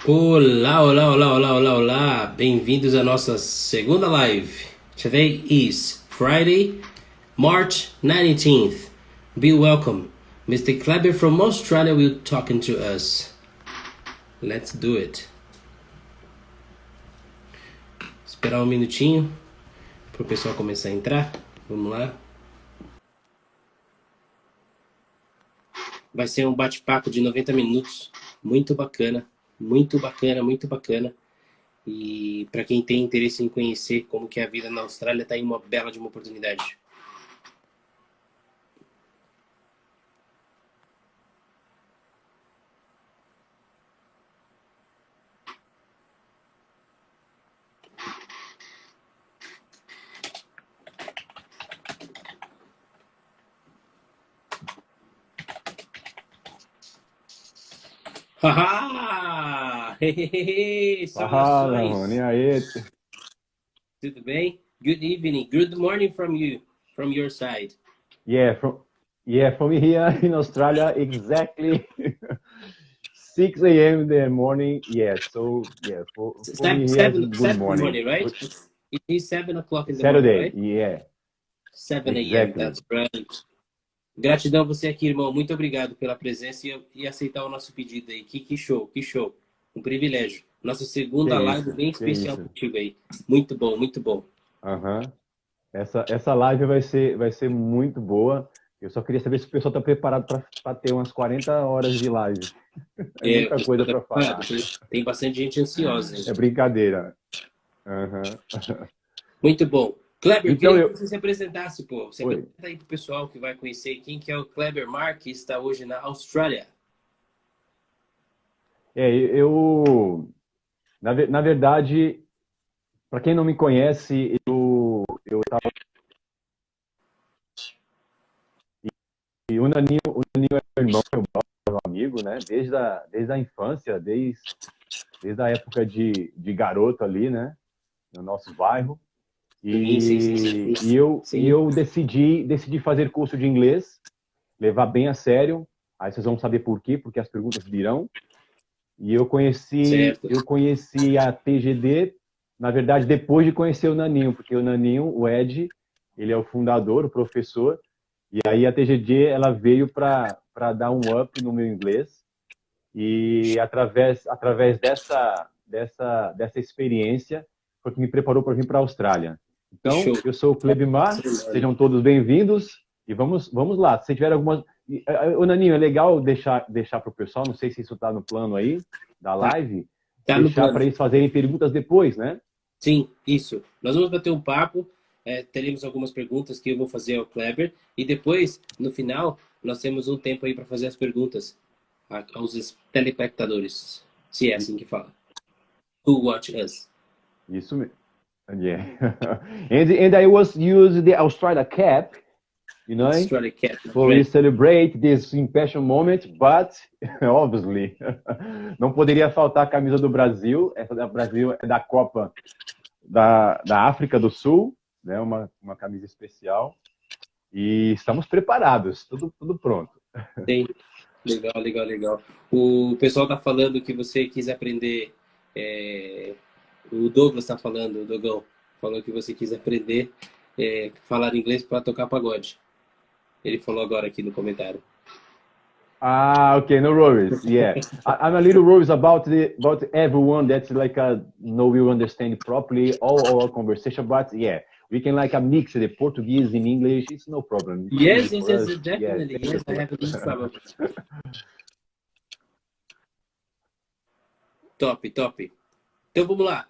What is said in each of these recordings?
Olá, olá, olá, olá, olá, olá! Bem-vindos à nossa segunda live. Today is Friday, March 19th. Be welcome. Mr. Kleber from Australia will talking to us. Let's do it. Esperar um minutinho para o pessoal começar a entrar. Vamos lá. Vai ser um bate-papo de 90 minutos. Muito bacana, muito bacana, muito bacana. E para quem tem interesse em conhecer como que é a vida na Austrália, tá aí uma bela de uma oportunidade. Haha! Fala, mano, e Saudações! aí? Tudo bem? Good evening, good morning from you, from your side. Yeah, from here in Australia, exactly 6 a.m. in the morning. Yeah, so yeah, for Seven, me here is seven, good seven morning. morning, right? It is 7 o'clock in the morning, Saturday, right? yeah, 7 a.m. exactly. That's right. Gratidão a você aqui, irmão. Muito obrigado pela presença e aceitar o nosso pedido aí. Que show, que show. Um privilégio. Nossa Que segunda live isso, bem que especial isso. contigo aí. Muito bom, muito bom. Aham. Essa live vai ser muito boa. Eu só queria saber se o pessoal está preparado para ter umas 40 horas de live. É É, o muita pessoal coisa tá para preparado. falar. Tem bastante gente ansiosa aí. É brincadeira. Aham. Muito bom. Kleber, Então queria que eu. você se apresentasse, pô. Se Oi. apresenta aí pro pessoal que vai conhecer quem que é o Kleber Mark, que está hoje na Austrália. Eu. Na verdade, para quem não me conhece, o Naninho é meu irmão, meu amigo, né? Desde a infância, desde a época de garoto ali, né? No nosso bairro. Sim, sim, sim, sim. E eu, e Sim, eu decidi fazer curso de inglês, levar bem a sério. Aí vocês vão saber por quê, porque as perguntas virão. E eu conheci, certo. eu conheci a TGD, na verdade, depois de conhecer o Naninho, porque o Naninho, o Ed, ele é o fundador, o professor, e aí a TGD ela veio para dar um up no meu inglês, e através dessa experiência foi que me preparou para vir para a Austrália. Que Então, show. eu sou o Klebmar, sejam todos bem-vindos e vamos lá. Se tiver algumas. Ô, Naninho, é legal deixar para o pessoal, não sei se isso está no plano aí da Tá, live, tá no deixar plano. para eles fazerem perguntas depois, né? Sim, isso. Nós vamos bater um papo, teremos algumas perguntas que eu vou fazer ao Kleber e depois, no final, nós temos um tempo aí para fazer as perguntas aos telespectadores, se é assim que fala. Who watch us? Isso mesmo. Yeah. And I was use the Australia cap, Australia Cat, for we right? celebrate this special moment, but obviously não poderia faltar a camisa do Brasil. Essa do Brasil é da Copa da África do Sul, né? Uma camisa especial. E estamos preparados, tudo pronto. Tem. Legal, legal, legal. O pessoal tá falando que você quis aprender. é, o Douglas tá falando, o Dogão, falou que você quis aprender falar inglês para tocar pagode. Ele falou agora aqui no comentário. Ah, okay, no worries. Yeah, I'm a little worried about everyone that's like no will understand properly all our conversation, but yeah, we can like a mix the Portuguese in English. It's no problem. It's Yes, easy yes, for yes, us. Yeah, definitely. sem Yes, I problema. have no problem. Top, top. Então vamos lá.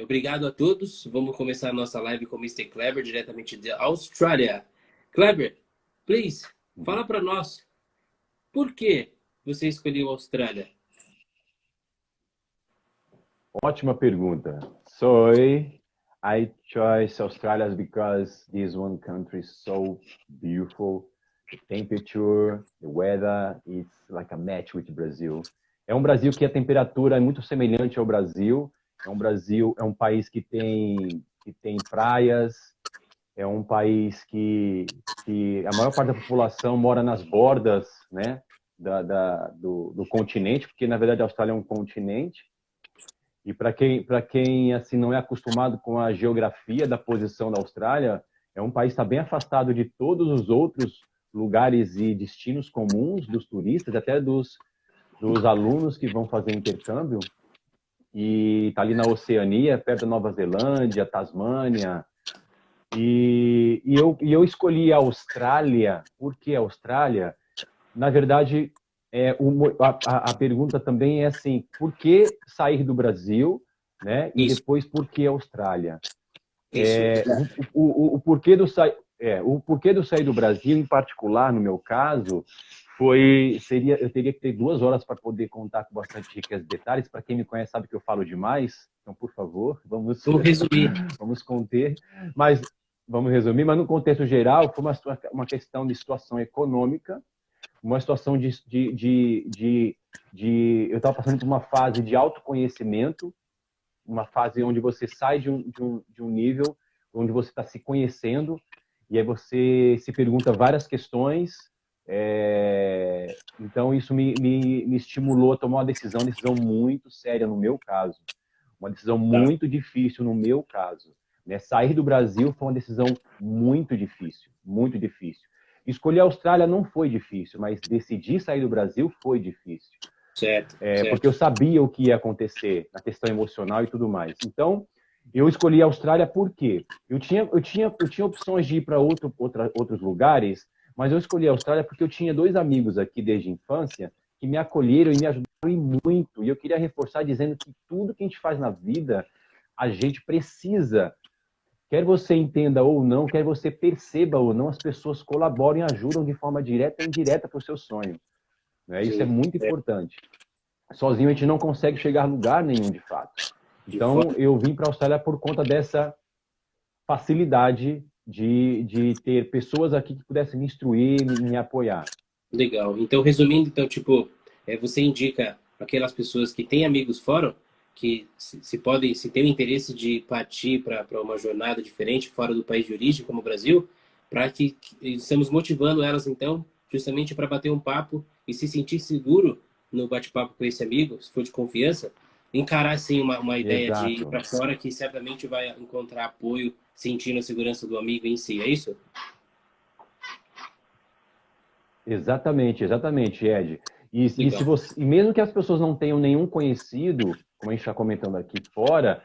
Obrigado a todos. Vamos começar a nossa live com o Mr. Kleber, diretamente da Austrália. Kleber, please, fala para nós por que você escolheu a Austrália. Ótima pergunta. So I chose Australia because this one country is so beautiful. The temperature, the weather, it's like a match with Brazil. É um Brasil que a temperatura é muito semelhante ao Brasil. É um país que tem praias. É um país que a maior parte da população mora nas bordas, né? do continente, porque na verdade a Austrália é um continente. E para quem assim não é acostumado com a geografia da posição da Austrália, é um país que está bem afastado de todos os outros lugares e destinos comuns dos turistas, até dos alunos que vão fazer intercâmbio. E está ali na Oceania, perto da Nova Zelândia, Tasmânia. E eu escolhi a Austrália. Por que a Austrália? Na verdade, a pergunta também é assim, por que sair do Brasil, né? E Isso, depois, por que Austrália? isso. O porquê o porquê do sair do Brasil, em particular, no meu caso, eu teria que ter 2 horas para poder contar com bastante riqueza de detalhes. Para quem me conhece sabe que eu falo demais, então, por favor, Vamos resumir. vamos conter. Mas vamos resumir, mas no contexto geral, foi uma questão de situação econômica, uma situação eu estava passando por uma fase de autoconhecimento, uma fase onde você sai de um nível onde você está se conhecendo e aí você se pergunta várias questões. Então isso me estimulou a tomar uma decisão muito séria no meu caso, uma decisão Tá. muito difícil no meu caso, né? Sair do Brasil foi uma decisão muito difícil, muito difícil. Escolher a Austrália não foi difícil, mas decidir sair do Brasil foi difícil. Certo, Porque eu certo. sabia o que ia acontecer na questão emocional e tudo mais. Então, eu escolhi a Austrália porque eu tinha opções de ir para outros lugares, mas eu escolhi a Austrália porque eu tinha 2 amigos aqui desde a infância que me acolheram e me ajudaram muito. E eu queria reforçar dizendo que tudo que a gente faz na vida, a gente precisa. Quer você entenda ou não, quer você perceba ou não, as pessoas colaboram e ajudam de forma direta ou indireta para o seu sonho. Né? Isso é Sim, muito é, importante. Sozinho a gente não consegue chegar a lugar nenhum, de fato. de Então, forma eu vim para a Austrália por conta dessa facilidade de ter pessoas aqui que pudessem me instruir, me apoiar. legal. Então, resumindo, então, tipo, você indica aquelas pessoas que têm amigos fora, que se podem, se têm o interesse de partir para uma jornada diferente fora do país de origem, como o Brasil, para que estamos motivando elas, então, justamente para bater um papo e se sentir seguro no bate-papo com esse amigo, se for de confiança, encarar, assim, uma ideia de ir Exato. para fora que certamente vai encontrar apoio, sentindo a segurança do amigo em si, é isso? Exatamente, exatamente, Ed. Se Legal. você, e mesmo que as pessoas não tenham nenhum conhecido, como a gente está comentando aqui fora,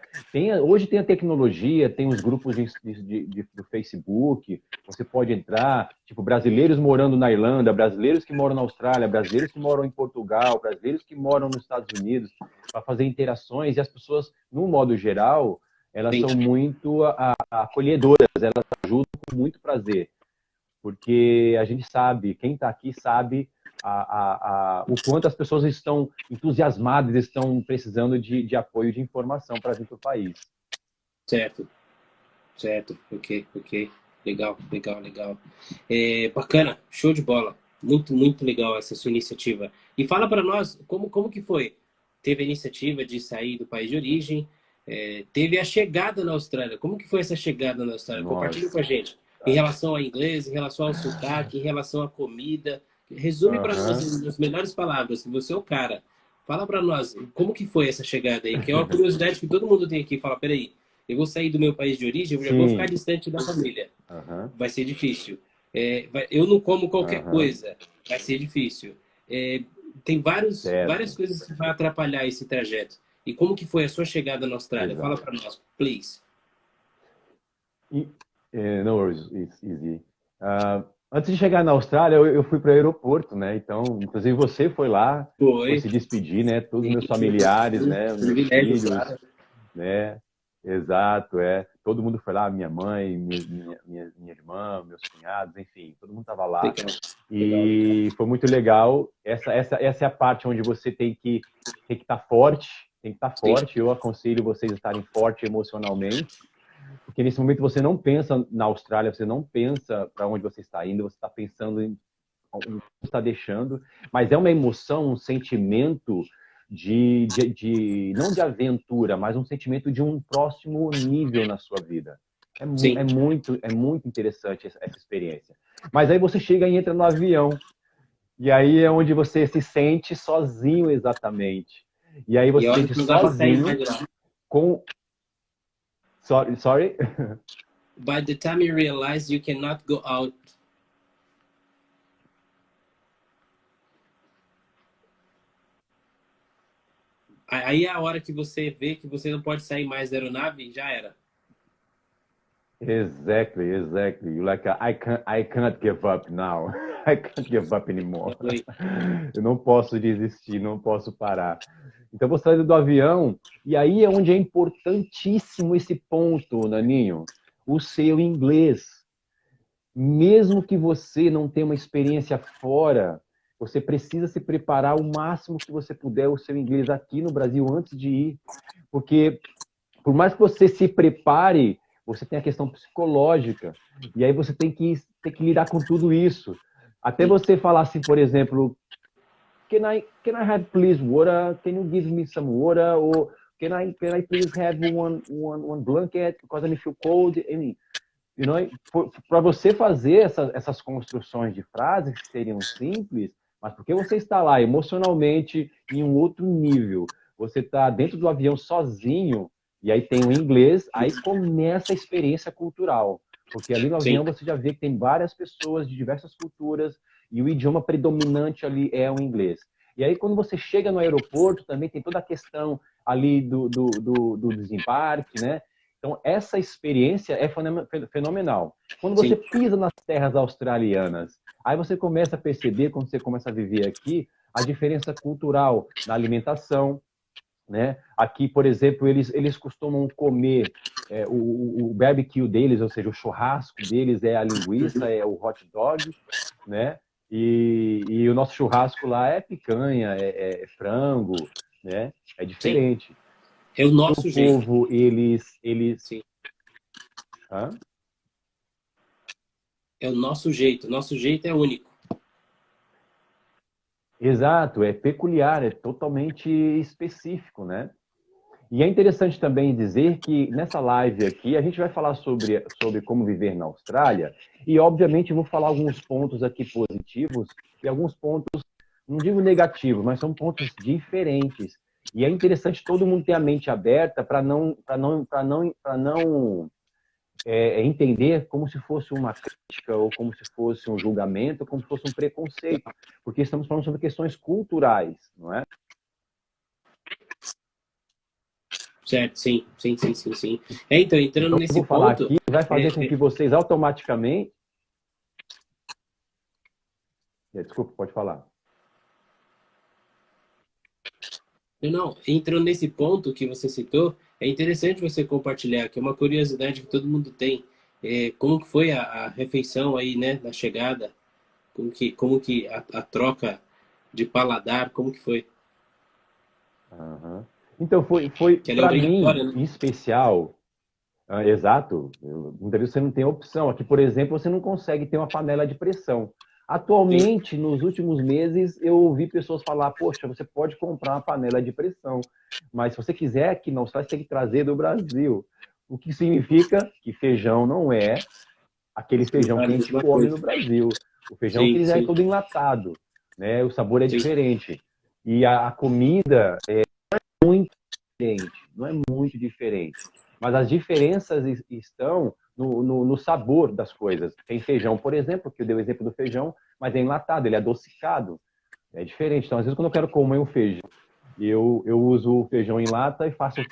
hoje tem a tecnologia, tem os grupos do Facebook, você pode entrar, tipo, brasileiros morando na Irlanda, brasileiros que moram na Austrália, brasileiros que moram em Portugal, brasileiros que moram nos Estados Unidos, para fazer interações, e as pessoas, no modo geral, elas Sim, são muito acolhedoras, elas ajudam com muito prazer, porque a gente sabe, quem está aqui sabe o quanto as pessoas estão entusiasmadas, estão precisando de apoio, de informação para vir para o país. certo. Certo, ok, ok. Legal, legal, legal. Bacana, show de bola. Muito, muito legal essa sua iniciativa. E fala para nós, como que foi? Teve a iniciativa de sair do país de origem, teve a chegada na Austrália. Como que foi essa chegada na Austrália? Compartilha com a Nossa. gente. Em relação ao inglês, em relação ao sotaque, em relação à comida. Resume para nós, Uhum. nas melhores palavras, que você é o cara. Fala para nós, como que foi essa chegada aí? Que é uma curiosidade que todo mundo tem aqui. Fala, peraí, eu vou sair do meu país de origem, eu já vou ficar Sim. distante da família. Uhum. Vai ser difícil. Eu não como qualquer Uhum. coisa. Vai ser difícil. Tem várias Certo. coisas que vai atrapalhar esse trajeto. E como que foi a sua chegada na Austrália? Fala Exato. para nós, please. E, no worries, it's easy. Antes de chegar na Austrália, eu fui para o aeroporto, né? Então, inclusive você foi Foi. se despedir, né? Todos os Sim, meus familiares, né? Os meus privilégio, filhos, claro. né? Exato, é. Todo mundo foi lá, minha mãe, minha irmã, meus cunhados, enfim, todo mundo estava lá. Legal, legal, legal. E foi muito legal. Essa é a parte onde você tem que estar forte, tem que estar Sim, forte. Eu aconselho vocês a estarem fortes emocionalmente, porque nesse momento você não pensa na Austrália, você não pensa para onde você está indo, você está pensando em onde você está deixando, mas é uma emoção, um sentimento não de aventura, mas um sentimento de um próximo nível na sua vida. sim. É muito interessante essa experiência. Mas aí você chega e entra no avião. E aí é onde você se sente sozinho exatamente. E aí você E se olha sente que não dá pra sair sozinho mais de lá. com... Sorry? By the time you realize you cannot go out. Aí é a hora que você vê que você não pode sair mais da aeronave, já era. Exactly, exactly. You're like, I cannot give up now. I can't give up anymore. Eu não posso desistir, não posso parar. Então você sai do avião e aí é onde é importantíssimo esse ponto, Naninho, o seu inglês. Mesmo que você não tenha uma experiência fora, você precisa se preparar o máximo que você puder o seu inglês aqui no Brasil antes de ir, porque por mais que você se prepare, você tem a questão psicológica. E aí você tem que lidar com tudo isso. Até Sim, você falar assim, por exemplo, can I have please water? Can you give me some water? Or can I please have one blanket because I feel cold? And, you know, para você fazer essas construções de frases que seriam simples, mas porque você está lá emocionalmente em um outro nível, você está dentro do avião sozinho, e aí tem o inglês, aí começa a experiência cultural. Porque ali no sim, avião você já vê que tem várias pessoas de diversas culturas, e o idioma predominante ali é o inglês. E aí quando você chega no aeroporto, também tem toda a questão ali do desembarque, né? Então, essa experiência é fenomenal. Quando você sim, pisa nas terras australianas, aí você começa a perceber, quando você começa a viver aqui, a diferença cultural na alimentação, né? Aqui, por exemplo, eles costumam comer o barbecue deles, ou seja, o churrasco deles é a linguiça, é o hot dog, né? E o nosso churrasco lá é picanha, é frango, né? É sim. diferente. É o O nosso jeito. povo, Sim. hã? É o nosso jeito. Nosso jeito é único. Exato, é peculiar, é totalmente específico, né? E é interessante também dizer que nessa live aqui a gente vai falar sobre como viver na Austrália e, obviamente, eu vou falar alguns pontos aqui positivos e alguns pontos, não digo negativos, mas são pontos diferentes. E é interessante todo mundo ter a mente aberta para não entender como se fosse uma crítica ou como se fosse um julgamento, como se fosse um preconceito, porque estamos falando sobre questões culturais, não é? Certo? Sim, sim, sim, sim, sim. Então, entrando Então, eu nesse vou falar ponto, aqui, vai fazer com é, que vocês automaticamente... Desculpa, pode falar. não, entrando nesse ponto que você citou, é interessante você compartilhar, que é uma curiosidade que todo mundo tem. Como que foi a refeição aí, né, na chegada? Como que a troca de paladar, como que foi? Uhum. Então, foi Que ela é para mim, obrigatória, né? em especial, exato, muitas vezes você não tem opção. Aqui, por exemplo, você não consegue ter uma panela de pressão. Sim, Atualmente, nos últimos meses, eu ouvi pessoas falar: poxa, você pode comprar uma panela de pressão, mas se você quiser aqui não, você vai ter que trazer do Brasil. O que significa que feijão não é aquele feijão não é que a a gente mesma come coisa. no Brasil. O feijão Sim, que já é sim, todo enlatado, né? O sabor é sim, diferente. E a comida diferente, não é muito diferente. Mas as diferenças estão no sabor das coisas. Tem feijão, por exemplo, que eu dei o exemplo do feijão, mas é enlatado, ele é adocicado. É diferente. Então, às vezes, quando eu quero comer um feijão, eu uso o feijão em lata e faço o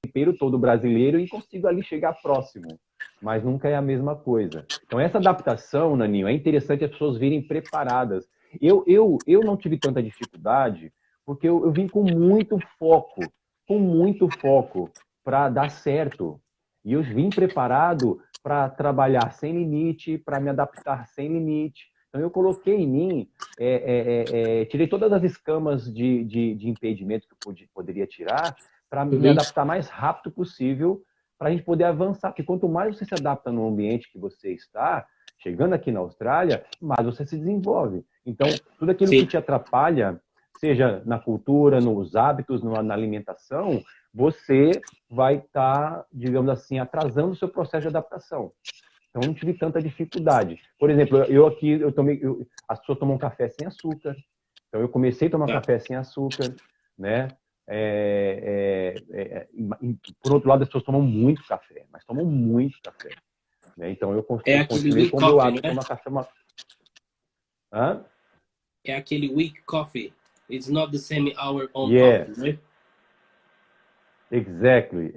tempero todo brasileiro e consigo ali chegar próximo. Mas nunca é a mesma coisa. Então, essa adaptação, Naninho, é interessante as pessoas virem preparadas. Eu não tive tanta dificuldade, porque eu vim com muito foco para dar certo. E eu vim preparado para trabalhar sem limite, para me adaptar sem limite. Então, eu coloquei em mim, tirei todas as escamas de impedimento que eu poderia tirar para me uhum, adaptar mais rápido possível, para a gente poder avançar. Porque quanto mais você se adapta no ambiente que você está, chegando aqui na Austrália, mais você se desenvolve. Então, tudo aquilo que sim, te atrapalha, seja na cultura, nos hábitos, na alimentação, você vai estar, digamos assim, atrasando o seu processo de adaptação. Então não tive tanta dificuldade. Por exemplo, as pessoas tomam café sem açúcar. Então eu comecei a tomar café sem açúcar, né? Por outro lado, as pessoas tomam muito café, mas tomam muito café. Né? Então eu É aquele continuei weak com o meu coffee, hábito de né? tomar café. Hã? É aquele weak coffee. It's not the same our own Yeah, coffee, right? exactly.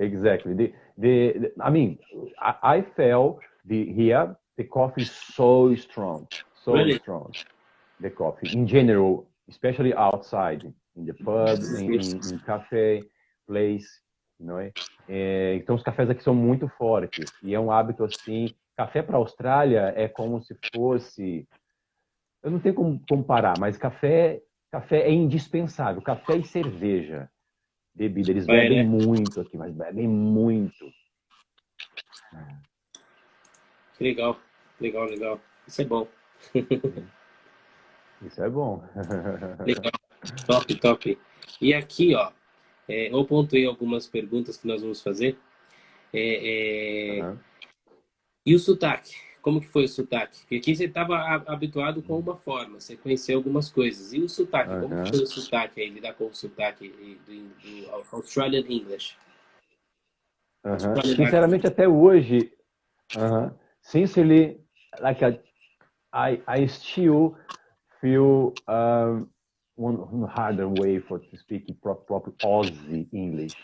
I mean, I felt here the coffee is so strong, so Really? strong. The coffee in general, especially outside, in the pub, in café, place, não é? Então os cafés aqui são muito fortes e é um hábito assim. Café para a Austrália é como se fosse, eu não tenho como comparar, mas café é indispensável. Café e cerveja, bebida, eles É, bebem né? muito aqui, mas bebem muito. Que legal, legal, legal. Isso é bom. Isso é bom. Legal, top, top. E aqui, ó, eu pontuei algumas perguntas que nós vamos fazer. Uhum. E o sotaque? Como que foi o sotaque? Porque aqui você estava habituado com uma forma, você conheceu algumas coisas. E o sotaque? Como que Uhum. foi o sotaque aí, lidar com o sotaque do Australian English? Uhum. Australian Sinceramente, accent. até hoje, sincerely, like I still feel one harder way for to speak proper Aussie English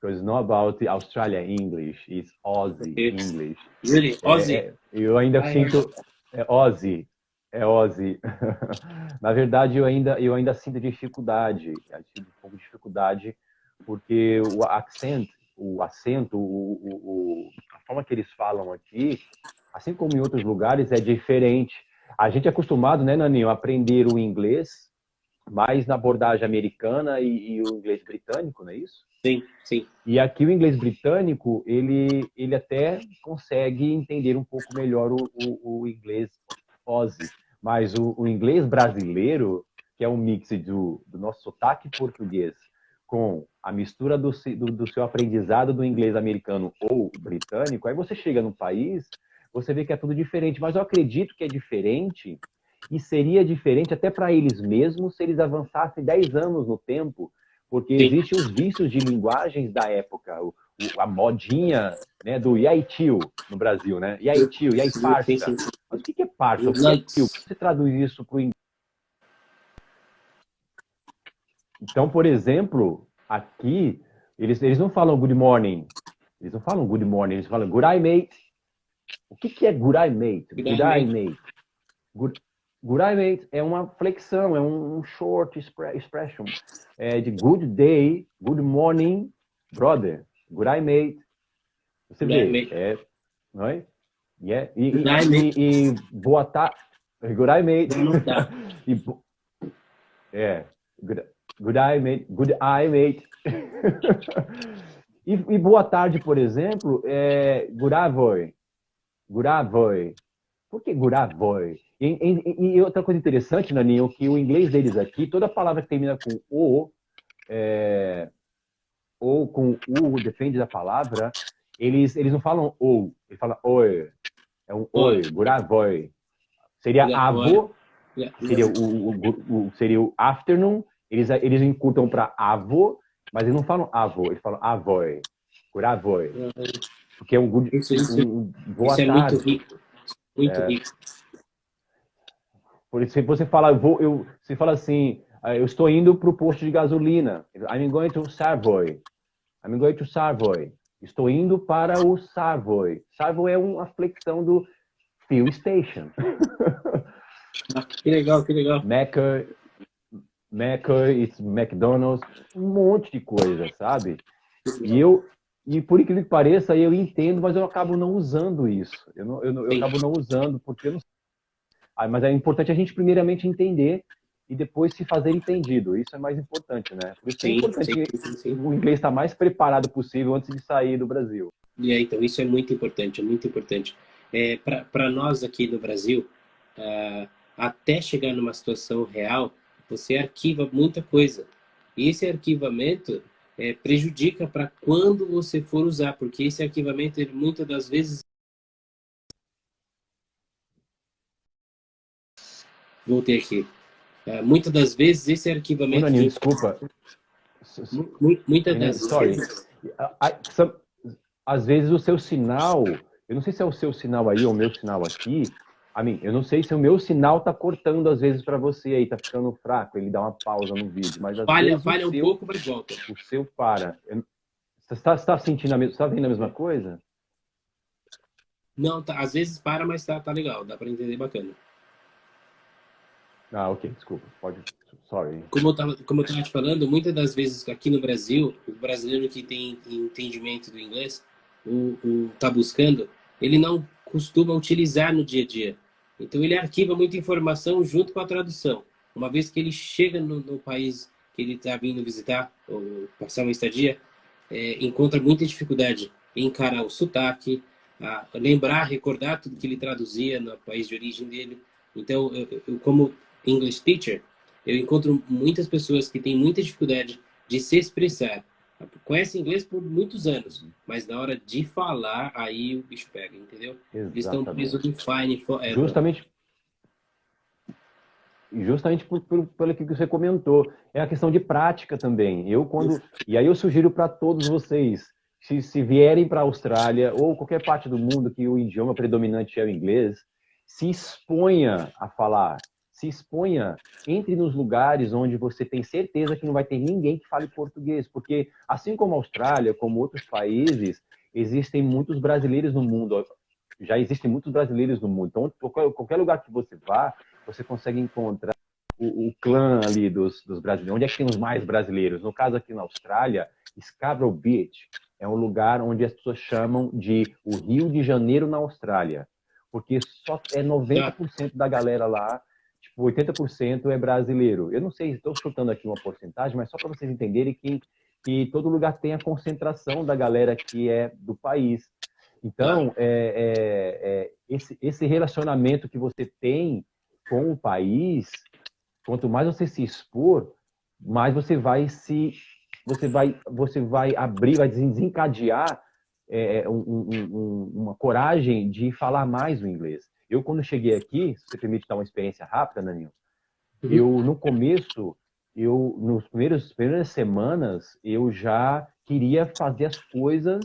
because it's not about the Australia English, it's Aussie Okay. English. Really? Aussie? Eu ainda I heard sinto Aussie, é Aussie. Na verdade, eu ainda sinto dificuldade, eu tive um pouco de dificuldade porque o acento, a forma que eles falam aqui, assim como em outros lugares, é diferente. A gente é acostumado, né, Naninho, a aprender o inglês mais na abordagem americana e o inglês britânico, não é isso? sim, sim. E aqui o inglês britânico, ele até consegue entender um pouco melhor o inglês Aussie. Mas o inglês brasileiro, que é um mix do nosso sotaque português com a mistura do seu aprendizado do inglês americano ou britânico, aí você chega no país, você vê que é tudo diferente. Mas eu acredito que é diferente e seria diferente até para eles mesmos se eles avançassem 10 anos no tempo, porque Sim, existem os vícios de linguagens da época, a modinha, né, do e aí tio no Brasil, né? E aí tio, e aí sim, sim, parça. sim, sim. Mas o que é parça? O que é tio? Likes. Como você traduz isso para o inglês? Então, por exemplo, aqui eles não falam good morning, eles não falam good morning, eles falam good eye mate. O que é good eye mate? Good Good day, eye mate. mate. Good eye mate é uma flexão, é um short expression. É de good day, good morning, brother. Good eye mate. Você Good day, vê, mate. não é? Yeah. Good day, mate. E boa tarde. Good eye mate. Não, não dá. e, é, good, good eye mate. Good eye mate. e boa tarde, por exemplo, é Guravoy. Guravoy. Por que Guravoy? E outra coisa interessante, Naninho, que o inglês deles aqui, toda palavra que termina com o, ou com u, depende da palavra, eles não falam ou, eles falam oi. É um Oi, oi, Guravoy. Seria good boy. avô, seria seria o afternoon, eles encurtam para avô, mas eles não falam avô, eles falam avói, Guravoy. Porque é boa Isso é muito tarde. rico. Muito rico. Por isso, se você fala, você fala assim, eu estou indo para o posto de gasolina. I'm going to Savoy. I'm going to Savoy. Estou indo para o Savoy. Savoy é uma flexão do fuel station. Ah, que legal, que legal. Mac, it's McDonald's, um monte de coisa, sabe? E por incrível que pareça, eu entendo, mas eu acabo não usando isso. Eu Sim, acabo não usando porque eu não. Mas é importante a gente primeiramente entender e depois se fazer entendido. Isso é mais importante, né? Por isso que é sim, sim, importante sim, sim. o inglês estar mais preparado possível antes de sair do Brasil. E aí, então, isso é muito importante, é muito importante. Para nós aqui no Brasil, até chegar numa situação real, você arquiva muita coisa. E esse arquivamento prejudica para quando você for usar, porque esse arquivamento, ele, muitas das vezes, Voltei aqui. Muitas das vezes esse Ô, arquivamento Naninho, de desculpa. muitas Naninho, das sorry. vezes. Às vezes o seu sinal, eu não sei se é o seu sinal aí ou o meu sinal aqui, eu não sei se o meu sinal tá cortando às vezes para você aí, tá ficando fraco, ele dá uma pausa no vídeo, mas às vezes Falha um pouco, mas volta. o seu para. Você está sentindo você está vendo a mesma coisa? Não, tá, às vezes para, mas tá legal, dá para entender bacana. Ah, ok, desculpa, pode, sorry. Como eu tava te falando, muitas das vezes aqui no Brasil, o brasileiro que tem entendimento do inglês, tá buscando, ele não costuma utilizar no dia a dia. Então ele arquiva muita informação junto com a tradução. Uma vez que ele chega no país que ele está vindo visitar ou passar uma estadia, encontra muita dificuldade em encarar o sotaque, a lembrar, recordar tudo que ele traduzia no país de origem dele. Então, eu como English teacher, eu encontro muitas pessoas que têm muita dificuldade de se expressar. Conhecem inglês por muitos anos, mas na hora de falar, aí o bicho pega, entendeu? Eles estão presos Exatamente. no fine forever. Justamente pelo que você comentou. É a questão de prática também. E aí eu sugiro para todos vocês, se vierem para a Austrália ou qualquer parte do mundo que o idioma predominante é o inglês, se exponha a falar. Se exponha, entre nos lugares onde você tem certeza que não vai ter ninguém que fale português. Porque, assim como a Austrália, como outros países, existem muitos brasileiros no mundo. Já existem muitos brasileiros no mundo. Então, qualquer lugar que você vá, você consegue encontrar o clã ali dos brasileiros. Onde é que tem os mais brasileiros? No caso aqui na Austrália, Scarborough Beach é um lugar onde as pessoas chamam de o Rio de Janeiro na Austrália. Porque só é 90% da galera lá, tipo, 80% é brasileiro. Eu não sei, estou chutando aqui uma porcentagem, mas só para vocês entenderem que todo lugar tem a concentração da galera que é do país. Então, esse relacionamento que você tem com o país, quanto mais você se expor, mais você vai abrir, vai desencadear uma coragem de falar mais o inglês. Eu, quando cheguei aqui, se você permite dar uma experiência rápida, Naninho, no começo, nos primeiras semanas, eu já queria fazer as coisas,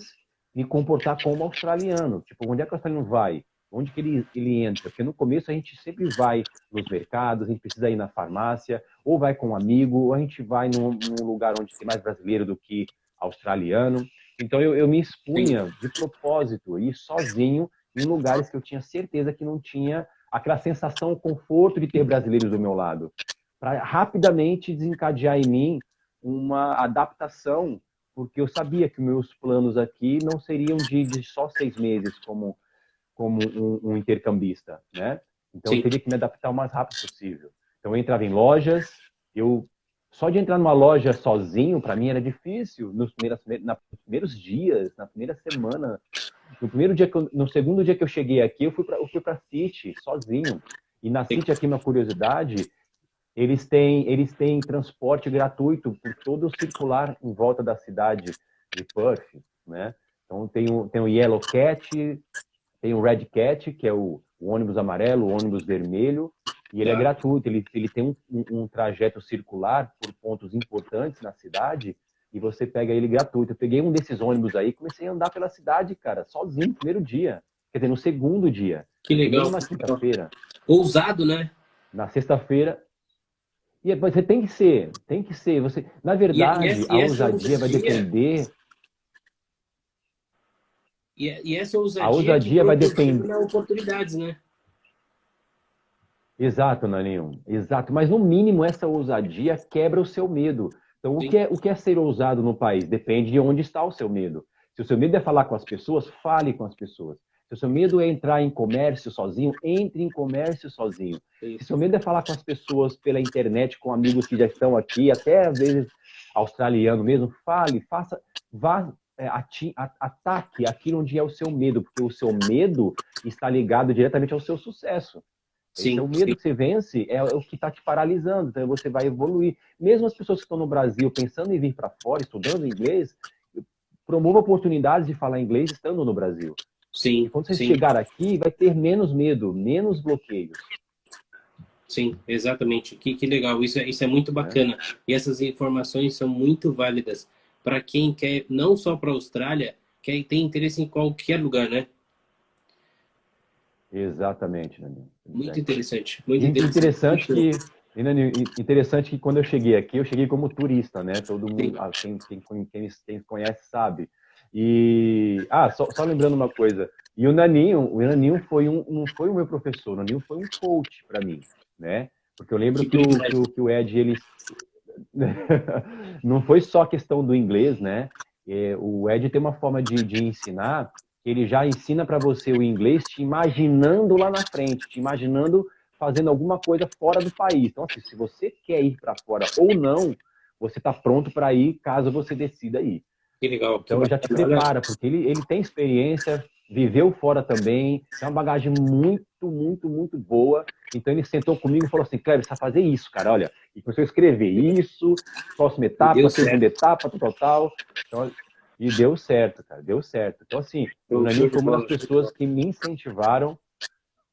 me comportar como australiano. Tipo, onde é que o australiano vai? Onde que ele entra? Porque no começo a gente sempre vai nos mercados, a gente precisa ir na farmácia, ou vai com um amigo, ou a gente vai num lugar onde tem mais brasileiro do que australiano. Então eu me expunha de propósito, ir sozinho em lugares que eu tinha certeza que não tinha aquela sensação, o conforto de ter brasileiros do meu lado, para rapidamente desencadear em mim uma adaptação, porque eu sabia que meus planos aqui não seriam de só 6 meses como um intercambista, né? Então eu Sim. teria que me adaptar o mais rápido possível. Então eu entrava em lojas, só de entrar numa loja sozinho para mim era difícil nos primeiros dias, na primeira semana. No segundo dia que eu cheguei aqui, eu fui para City sozinho. E na City aqui uma curiosidade, eles têm transporte gratuito por todo o circular em volta da cidade de Perth, né? Então tem o Yellow Cat, tem o Red Cat, que é o ônibus amarelo, o ônibus vermelho, e ele é gratuito. Ele tem um trajeto circular por pontos importantes na cidade, e você pega ele gratuito. Eu peguei um desses ônibus aí e comecei a andar pela cidade, cara, sozinho, no primeiro dia. Quer dizer, no segundo dia. Que Eu peguei legal. numa quinta-feira. Ousado, né? Na sexta-feira. E você tem que ser, tem que ser. Na verdade, E a ousadia vai depender. E essa A ousadia que ousadia vai depender. proporciona oportunidades, né? Exato, Naninho. Exato. Mas, no mínimo, essa ousadia quebra o seu medo. Então, Sim. o que é ser ousado no país? Depende de onde está o seu medo. Se o seu medo é falar com as pessoas, fale com as pessoas. Se o seu medo é entrar em comércio sozinho, entre em comércio sozinho. Se o seu medo é falar com as pessoas pela internet, com amigos que já estão aqui, até às vezes australiano mesmo, fale, faça, vá, ataque aquilo onde é o seu medo, porque o seu medo está ligado diretamente ao seu sucesso. Esse é Sim, o medo sim. que você vence, é o que está te paralisando. Então você vai evoluir. Mesmo as pessoas que estão no Brasil pensando em vir para fora, estudando inglês, promova oportunidades de falar inglês estando no Brasil. E Sim, quando você sim. chegar aqui, vai ter menos medo, menos bloqueios. sim, exatamente. Que legal, isso é muito né? bacana. E essas informações são muito válidas para quem quer, não só para a Austrália, quer tem interesse em qualquer lugar, né? Exatamente, Nani. Muito Exactly. interessante, muito E interessante. interessante que quando eu cheguei aqui, eu cheguei como turista, né? Todo Sim, mundo, quem conhece sabe. E só lembrando uma coisa. E o Naninho não foi o meu professor, o Naninho foi um coach para mim, né? Porque eu lembro que que o, que privilégio. o, que o Ed, ele não foi só a questão do inglês, né? O Ed tem uma forma de ensinar que ele já ensina para você o inglês te imaginando lá na frente, te imaginando fazendo alguma coisa fora do país. Então, assim, se você quer ir para fora ou não, você está pronto para ir caso você decida ir. Que legal, que Então, ele já te bacana. Olha, prepara, porque ele tem experiência, viveu fora também, tem uma bagagem muito, muito, muito boa. Então, ele sentou comigo e falou assim: Kleber, você vai fazer isso, cara, olha. E começou a escrever isso, próxima e deu etapa, segunda certo. etapa, tal, tal, tal. Então, e deu certo, cara, deu certo. Então, assim, o Show Naninho de foi uma das bola, show de pessoas bola. que me incentivaram,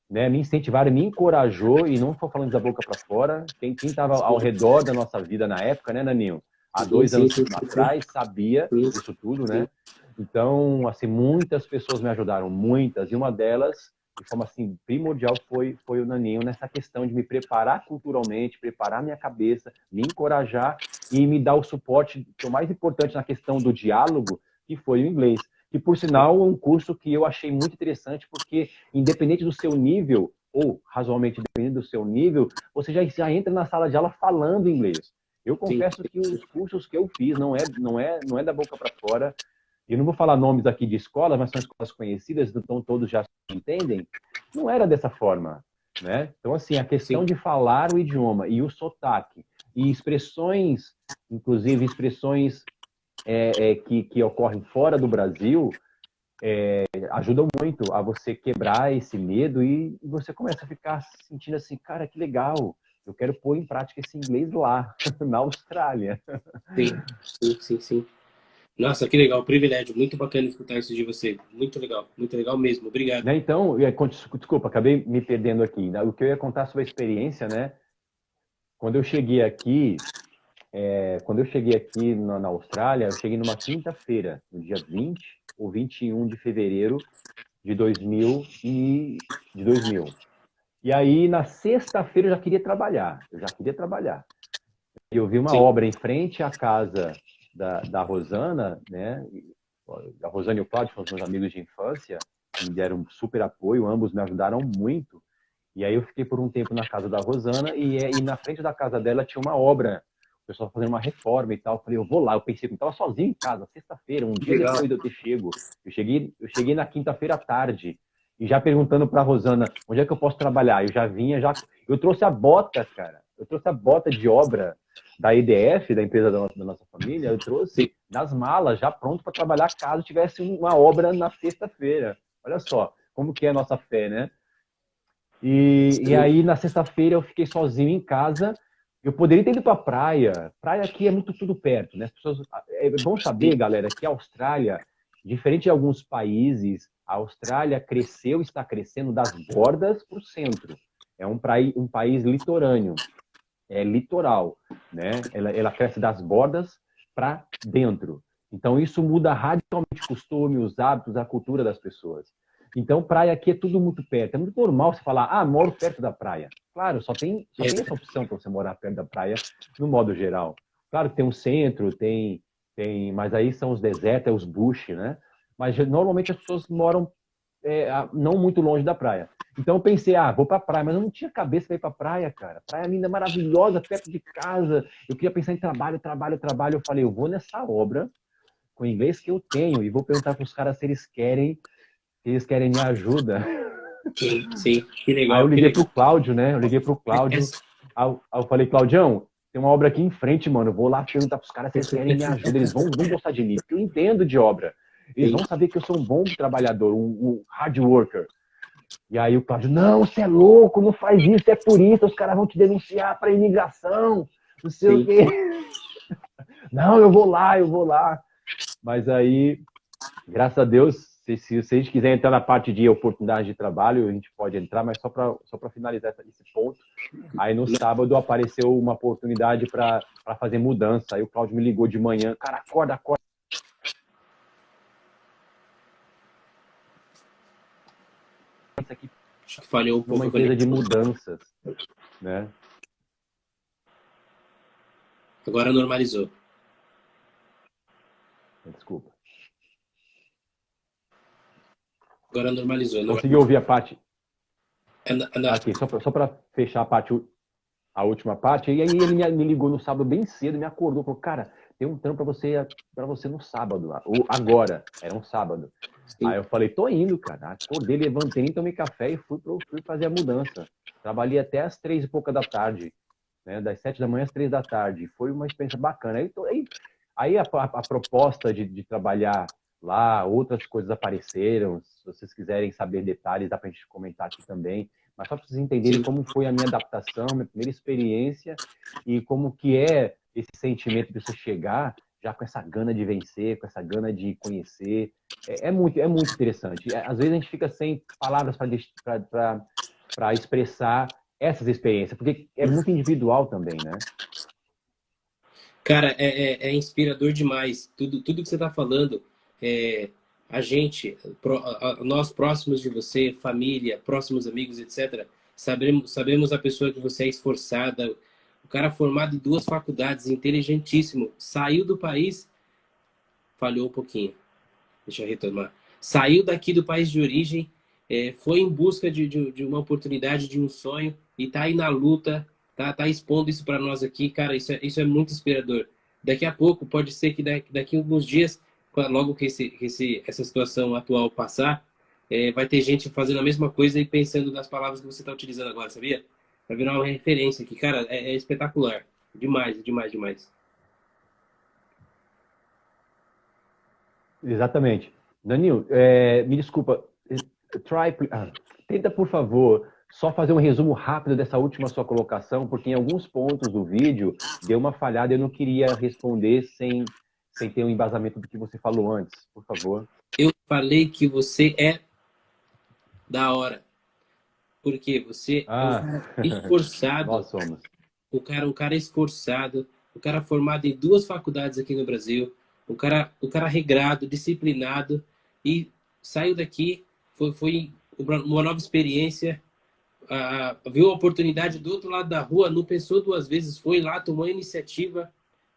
né? Me incentivaram, me encorajou, e não estou falando da boca para fora. Quem estava ao Sim, redor da nossa vida na época, né, Naninho? Há sim, dois sim, anos sim, atrás, sabia sim, disso tudo, sim, né? Então, assim, muitas pessoas me ajudaram, muitas, e uma delas, de forma assim primordial, foi o Naninho nessa questão de me preparar culturalmente, preparar minha cabeça, me encorajar e me dar o suporte, que é o mais importante na questão do diálogo, que foi o inglês. Que, por sim, sinal, é um curso que eu achei muito interessante, porque independente do seu nível, ou razoavelmente independente do seu nível, você já entra na sala de aula falando inglês. Eu sim, confesso que os cursos que eu fiz não é da boca para fora. Eu não vou falar nomes aqui de escolas, mas são escolas conhecidas, então todos já entendem. Não era dessa forma, né? Então, assim, a questão sim. de falar o idioma e o sotaque e expressões, inclusive expressões que ocorrem fora do Brasil, ajudam muito a você quebrar esse medo e você começa a ficar sentindo assim, cara, que legal, eu quero pôr em prática esse inglês lá, na Austrália. Sim, sim, sim, sim. Nossa, que legal, privilégio. Muito bacana escutar isso de você. Muito legal mesmo. Obrigado. Né? Então, desculpa, acabei me perdendo aqui. O que eu ia contar sobre a experiência, né? Quando eu cheguei aqui, quando eu cheguei aqui na Austrália, eu cheguei numa quinta-feira, no dia 20 ou 21 de fevereiro de 2000. E aí, na sexta-feira, eu já queria trabalhar. Eu já queria trabalhar. E eu vi uma Sim, obra em frente à casa da Rosana, né? A Rosana e o Cláudio foram meus amigos de infância, me deram um super apoio, ambos me ajudaram muito. E aí eu fiquei por um tempo na casa da Rosana e na frente da casa dela tinha uma obra, o pessoal fazendo uma reforma e tal. Eu falei, eu vou lá. Eu pensei que eu estava sozinho em casa, sexta-feira, um dia legal. depois de eu ter chego. Eu cheguei na quinta-feira à tarde e já perguntando para a Rosana onde é que eu posso trabalhar. Eu já vinha, eu trouxe a bota, cara. Eu trouxe a bota de obra da EDF, da empresa da nossa família. Eu Sim, trouxe nas malas, já pronto para trabalhar caso tivesse uma obra na sexta-feira. Olha só como que é a nossa fé, né? E sim, aí, na sexta-feira, eu fiquei sozinho em casa. Eu poderia ter ido para a praia. Praia aqui é muito tudo perto, né? As pessoas, é bom saber, sim. galera, que a Austrália, diferente de alguns países, a Austrália cresceu, está crescendo das bordas para o centro. É um país litorâneo, é litoral, né? Ela cresce das bordas para dentro. Então, isso muda radicalmente o costume, os hábitos, a cultura das pessoas. Então, praia aqui é tudo muito perto. É muito normal você falar, moro perto da praia. Claro, só tem essa É, opção para você morar perto da praia, no modo geral. Claro que tem um centro, mas aí são os desertos, é os bush, né? Mas normalmente as pessoas moram não muito longe da praia. Então eu pensei, vou pra praia, mas eu não tinha cabeça para ir pra praia, cara. Praia linda, maravilhosa, perto de casa. Eu queria pensar em trabalho, trabalho, trabalho. Eu falei, eu vou nessa obra com o inglês que eu tenho e vou perguntar para os caras se eles querem minha ajuda. sim, sim. Que Aí eu legal, que liguei legal. pro Cláudio, né? Eu liguei pro Cláudio. Aí eu falei, Claudião, tem uma obra aqui em frente, mano. Eu vou lá perguntar pros caras se eles querem minha ajuda. Eles vão gostar de mim, porque eu entendo de obra. Eles Sim, vão saber que eu sou um bom trabalhador, um hard worker. E aí o Cláudio, não, você é louco, não faz isso, é turista, os caras vão te denunciar para imigração, não sei o sim. quê. Não, eu vou lá. Mas aí, graças a Deus, Se a gente quiser entrar na parte de oportunidade de trabalho, a gente pode entrar, mas só para finalizar esse ponto. Aí no sábado apareceu uma oportunidade para fazer mudança. Aí o Cláudio me ligou de manhã, cara, acorda. Isso aqui Acho que falhou um pouco numa empresa de mudanças, né? Agora normalizou. Desculpa. Agora normalizou. Consegui ouvir a parte? Anda. Aqui, só para fechar a última parte. E aí ele me ligou no sábado bem cedo, me acordou, falou, cara, tem um trampo para você no sábado, ou agora, era um sábado. Sim. Aí eu falei, tô indo, cara. Acordei, levantei, tomei café e fui fazer a mudança. Trabalhei até as 3:pouca da tarde, né? Das 7 da manhã às 3 da tarde. Foi uma experiência bacana. Aí a proposta de trabalhar lá, outras coisas apareceram. Se vocês quiserem saber detalhes, dá pra gente comentar aqui também. Mas só para vocês entenderem como foi a minha adaptação, minha primeira experiência e como que é esse sentimento de você chegar já com essa gana de vencer, com essa gana de conhecer. É muito interessante. Às vezes a gente fica sem palavras para expressar essas experiências, porque é muito individual também, né? Cara, é inspirador demais. Tudo que você está falando, a gente, nós próximos de você, família, próximos amigos, etc., sabemos a pessoa que você é esforçada. O cara formado em 2 faculdades, inteligentíssimo, saiu do país, falhou um pouquinho. Deixa eu retomar. Saiu daqui do país de origem, foi em busca de uma oportunidade, de um sonho, e está aí na luta, tá expondo isso para nós aqui. Cara, isso é muito inspirador. Daqui a pouco, pode ser que daqui a alguns dias, logo que essa situação atual passar, vai ter gente fazendo a mesma coisa e pensando nas palavras que você está utilizando agora, sabia? Vai virar uma referência aqui. Cara, é espetacular. Demais, demais, demais. Exatamente. Danilo, me desculpa. Tenta, por favor, só fazer um resumo rápido dessa última sua colocação, porque em alguns pontos do vídeo deu uma falhada e eu não queria responder sem ter um embasamento do que você falou antes. Por favor. Eu falei que você é da hora. Porque você é um cara esforçado. Nós somos. Um cara esforçado, um cara formado em 2 faculdades aqui no Brasil, um cara regrado, disciplinado, e saiu daqui, foi uma nova experiência, viu a oportunidade do outro lado da rua, não pensou 2 vezes, foi lá, tomou a iniciativa.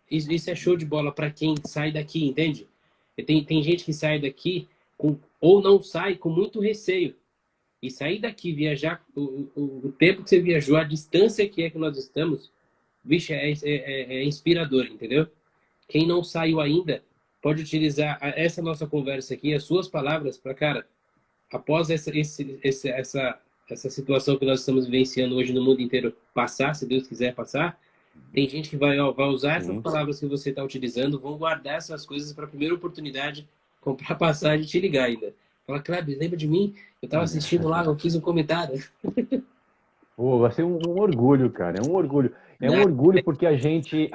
Isso é show de bola para quem sai daqui, entende? Tem gente que sai daqui ou não sai com muito receio. E sair daqui, viajar, o tempo que você viajou, a distância que é que nós estamos, vixe, é inspirador, entendeu? Quem não saiu ainda, pode utilizar essa nossa conversa aqui, as suas palavras, para, cara, após essa situação que nós estamos vivenciando hoje no mundo inteiro passar, se Deus quiser passar, tem gente que vai usar essas palavras que você está utilizando, vão guardar essas coisas para a primeira oportunidade, comprar passagem e te ligar ainda. Fala, Kleber, lembra de mim? Eu estava assistindo lá, eu fiz um comentário. Pô, vai ser um orgulho, cara. É um orgulho. É um orgulho porque a gente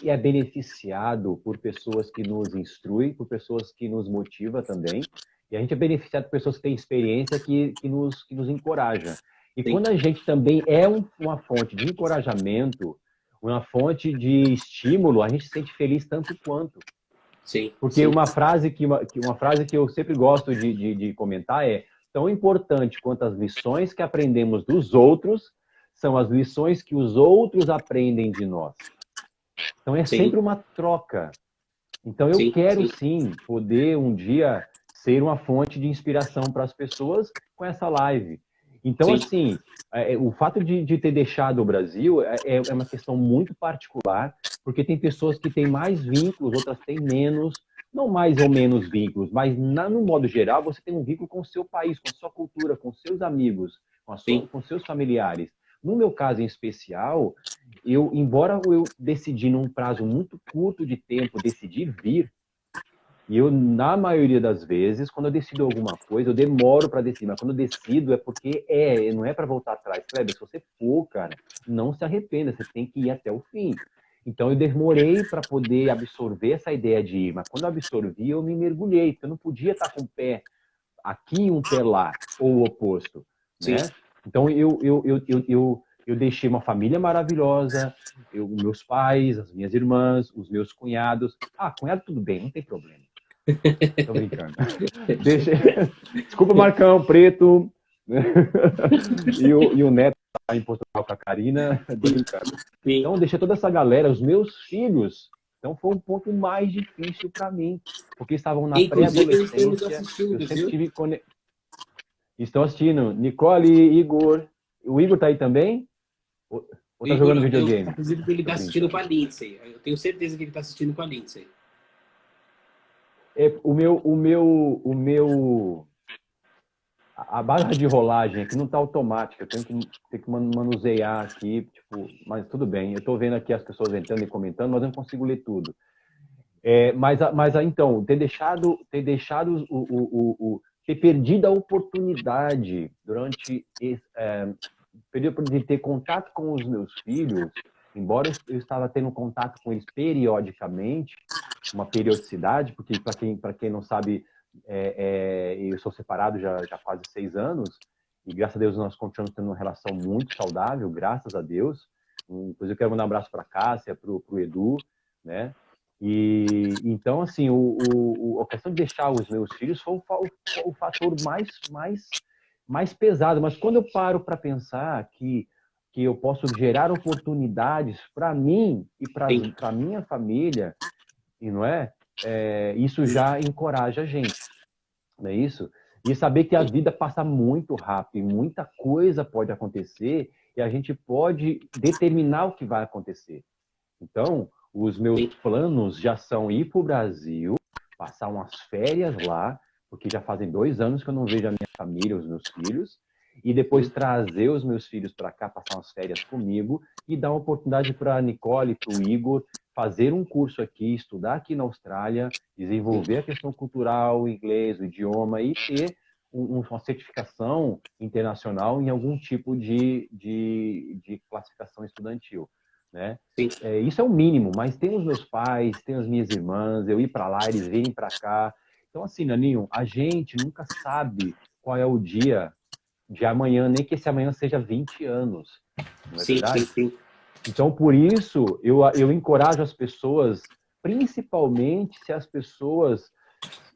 é beneficiado por pessoas que nos instruem, por pessoas que nos motivam também. E a gente é beneficiado por pessoas que têm experiência que nos encorajam. E Sim. quando a gente também é uma fonte de encorajamento, uma fonte de estímulo, a gente se sente feliz tanto quanto. Sim, porque sim. uma frase que eu sempre gosto de comentar é: tão importante quanto as lições que aprendemos dos outros são as lições que os outros aprendem de nós. Então é sempre uma troca. Então eu quero sim poder um dia ser uma fonte de inspiração para as pessoas com essa live. Então, assim, o fato de ter deixado o Brasil é uma questão muito particular, porque tem pessoas que têm mais vínculos, outras têm menos, não mais ou menos vínculos, mas no modo geral você tem um vínculo com o seu país, com a sua cultura, com seus amigos, com seus familiares. No meu caso em especial, embora eu decidi num prazo muito curto de tempo decidir vir, e eu, na maioria das vezes, quando eu decido alguma coisa, eu demoro para decidir, mas quando eu decido é porque não é para voltar atrás. Kleber, se você for, cara, não se arrependa, você tem que ir até o fim. Então eu demorei para poder absorver essa ideia de ir, mas quando eu absorvi, eu me mergulhei, porque eu não podia estar com o pé aqui e um pé lá, ou o oposto, Sim. né? Então eu deixei uma família maravilhosa, meus pais, as minhas irmãs, os meus cunhados. Ah, cunhado tudo bem, não tem problema. Tô brincando. Deixa... Desculpa, Marcão, preto. E o Neto tá em Portugal com a Karina. Tô brincando. Sim. Então, deixei toda essa galera, os meus filhos. Então, foi um ponto mais difícil para mim, porque estavam na Inclusive, eles estão nos pré-adolescência. assistindo, Eu sempre viu? tive. Estão assistindo. Nicole, Igor. O Igor tá aí também? Ou tá Igor, jogando videogame? inclusive, ele Tô está assistindo com a brincando. Lindsay. Eu tenho certeza que ele está assistindo com a Lindsay. A barra de rolagem aqui não está automática, eu tenho que manusear aqui, tipo, mas tudo bem. Eu estou vendo aqui as pessoas entrando e comentando, mas eu não consigo ler tudo. Então, ter perdido a oportunidade durante o período de ter contato com os meus filhos, embora eu estava tendo contato com eles periodicamente, uma periodicidade, porque para quem não sabe, eu sou separado já quase 6 anos, e graças a Deus nós continuamos tendo uma relação muito saudável, graças a Deus. Inclusive eu quero mandar um abraço para a Cássia, para o Edu, né? E então, assim, a questão de deixar os meus filhos foi o fator mais pesado. Mas quando eu paro para pensar que eu posso gerar oportunidades para mim e para a minha família, e não é? Isso já encoraja a gente, não é isso? E saber que a vida passa muito rápido, e muita coisa pode acontecer e a gente pode determinar o que vai acontecer. Então, os meus planos já são ir para o Brasil, passar umas férias lá, porque já fazem 2 anos que eu não vejo a minha família, os meus filhos, e depois trazer os meus filhos para cá, passar umas férias comigo, e dar uma oportunidade para a Nicole, para o Igor, fazer um curso aqui, estudar aqui na Austrália, desenvolver a questão cultural, o inglês, o idioma, e ter uma certificação internacional em algum tipo de classificação estudantil, né? Isso é o mínimo, mas tem os meus pais, tem as minhas irmãs, eu ir para lá, eles virem para cá. Então, assim, Naninho, a gente nunca sabe qual é o dia de amanhã, nem que esse amanhã seja 20 anos, não é verdade? Sim. Então, por isso, eu encorajo as pessoas, principalmente se as pessoas,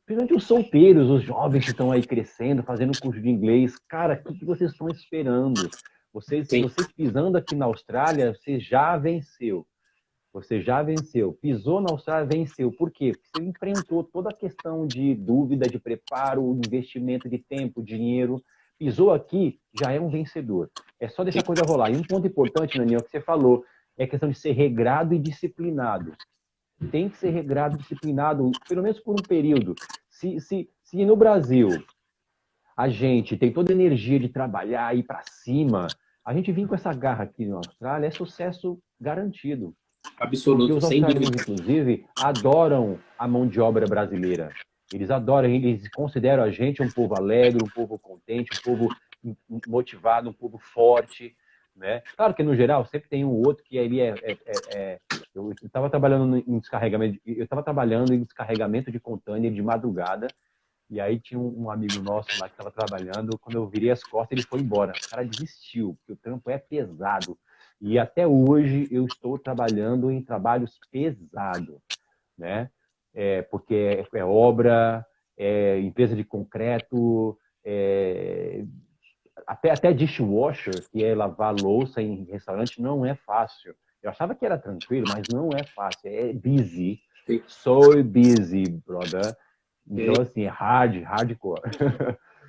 principalmente os solteiros, os jovens que estão aí crescendo, fazendo curso de inglês, cara, o que vocês estão esperando? Vocês pisando aqui na Austrália, você já venceu. Você já venceu. Pisou na Austrália, venceu. Por quê? Porque você enfrentou toda a questão de dúvida, de preparo, investimento de tempo, dinheiro. Pisou aqui, já é um vencedor. É só deixar a coisa rolar. E um ponto importante, Daniel, que você falou, é a questão de ser regrado e disciplinado. Tem que ser regrado e disciplinado, pelo menos por um período. Se no Brasil a gente tem toda a energia de trabalhar, ir para cima, a gente vir com essa garra aqui na Austrália, é sucesso garantido. Porque Absoluto, os sem australianos, dúvida. inclusive, adoram a mão de obra brasileira. Eles adoram, eles consideram a gente um povo alegre, um povo contente, um povo motivado, um povo forte, né? Claro que, no geral, sempre tem um outro que ele eu estava trabalhando em descarregamento de container de madrugada, e aí tinha um amigo nosso lá que estava trabalhando, quando eu virei as costas, ele foi embora. O cara desistiu, porque o trampo é pesado. E até hoje eu estou trabalhando em trabalhos pesados, né? Porque é obra, é empresa de concreto, até dishwasher, que é lavar louça em restaurante, não é fácil. Eu achava que era tranquilo, mas não é fácil. É busy. Sim. So busy, brother. Então, assim, é hardcore.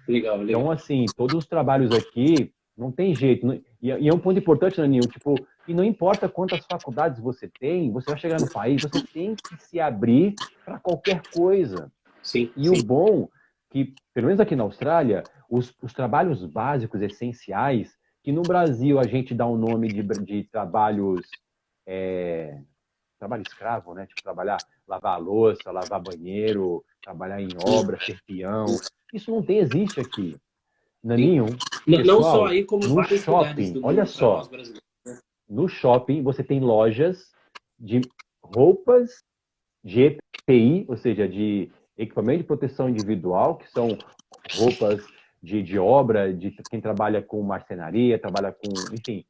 Legal. Então, assim, todos os trabalhos aqui, não tem jeito. E é um ponto importante, Naninho, tipo, e não importa quantas faculdades você tem, você vai chegar no país, você tem que se abrir para qualquer coisa. Sim. O bom, que, pelo menos aqui na Austrália, os trabalhos básicos, essenciais, que no Brasil a gente dá um nome de trabalhos, trabalho escravo, né? Tipo, lavar a louça, lavar banheiro, trabalhar em obra, ser peão. Isso não existe aqui. Naninho, Não só pessoal, aí, como no vários lugares shopping, do olha mundo para nós só, brasileiros. no shopping você tem lojas de roupas de EPI, ou seja, de equipamento de proteção individual, que são roupas de obra, de quem trabalha com marcenaria, trabalha com, enfim.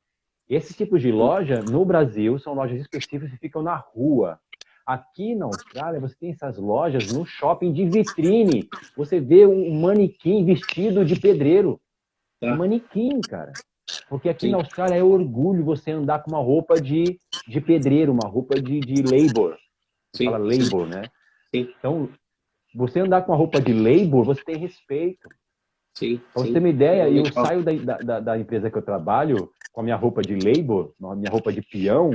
Esses tipos de loja, no Brasil, são lojas específicas que ficam na rua. Aqui na Austrália, você tem essas lojas no shopping de vitrine. Você vê um manequim vestido de pedreiro. Um Tá? manequim, cara. Porque aqui na Sim, Austrália é orgulho você andar com uma roupa de pedreiro, uma roupa de labor. Você fala sim, sim, labor, né? sim, Então, você andar com uma roupa de labor, você tem respeito. sim, Para você ter sim. uma ideia, eu Legal. saio da empresa que eu trabalho com a minha roupa de labor, a minha roupa de peão,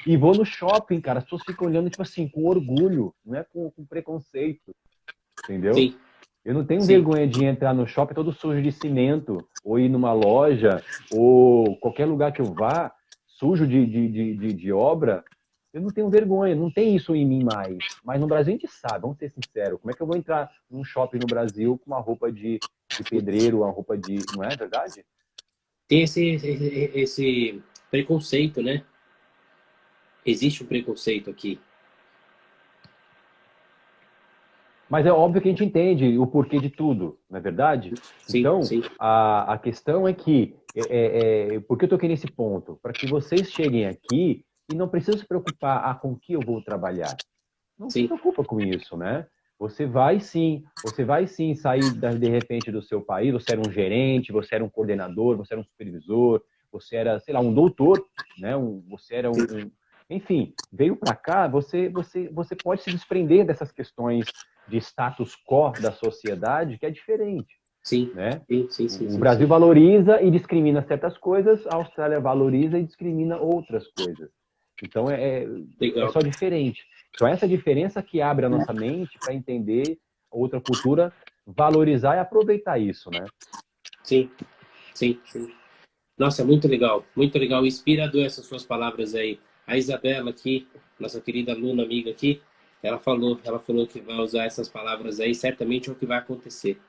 e vou no shopping, cara. As pessoas ficam olhando, tipo assim, com orgulho, não é com preconceito, entendeu? Sim, Eu não tenho sim, vergonha de entrar no shopping todo sujo de cimento, ou ir numa loja, ou qualquer lugar que eu vá, sujo de obra. Eu não tenho vergonha, não tem isso em mim mais. Mas no Brasil a gente sabe, vamos ser sinceros. Como é que eu vou entrar num shopping no Brasil com uma roupa de pedreiro, uma roupa de. Não é verdade? tem esse preconceito, né? Existe um preconceito aqui. Mas é óbvio que a gente entende o porquê de tudo, não é verdade? Sim, Então, sim, a questão é que, por que eu toquei nesse ponto? Para que vocês cheguem aqui e não precisam se preocupar com que eu vou trabalhar. Não se sim, preocupa com isso, né? Você vai sim sair de repente do seu país, você era um gerente, você era um coordenador, você era um supervisor, você era, sei lá, um doutor, né? Você era sim, enfim, veio para cá, você pode se desprender dessas questões de status quo da sociedade, que é diferente, sim, né? sim, sim, sim, O sim, Brasil sim. valoriza e discrimina certas coisas, a Austrália valoriza e discrimina outras coisas. Então é Legal. só diferente. Então essa diferença que abre a nossa mente para entender outra cultura, valorizar e aproveitar isso, né? Sim, sim, sim. Nossa, muito legal, inspirador essas suas palavras aí. A Isabela aqui, nossa querida aluna, amiga aqui, ela falou que vai usar essas palavras aí, certamente é o que vai acontecer.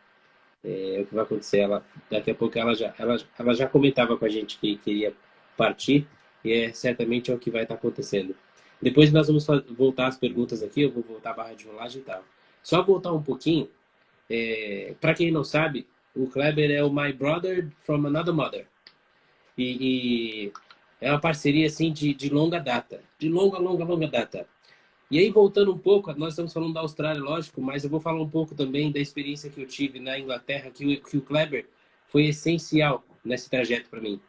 É o que vai acontecer. Daqui a pouco ela já comentava com a gente que queria partir, e certamente é o que vai estar acontecendo. Depois nós vamos voltar às perguntas aqui, eu vou voltar a barra de rolagem e tal. Só voltar um pouquinho, para quem não sabe, o Kleber é o My Brother from Another Mother. E é uma parceria assim de longa data, de longa data. E aí, voltando um pouco, nós estamos falando da Austrália, lógico, mas eu vou falar um pouco também da experiência que eu tive na Inglaterra, que o Kleber foi essencial nesse trajeto para mim.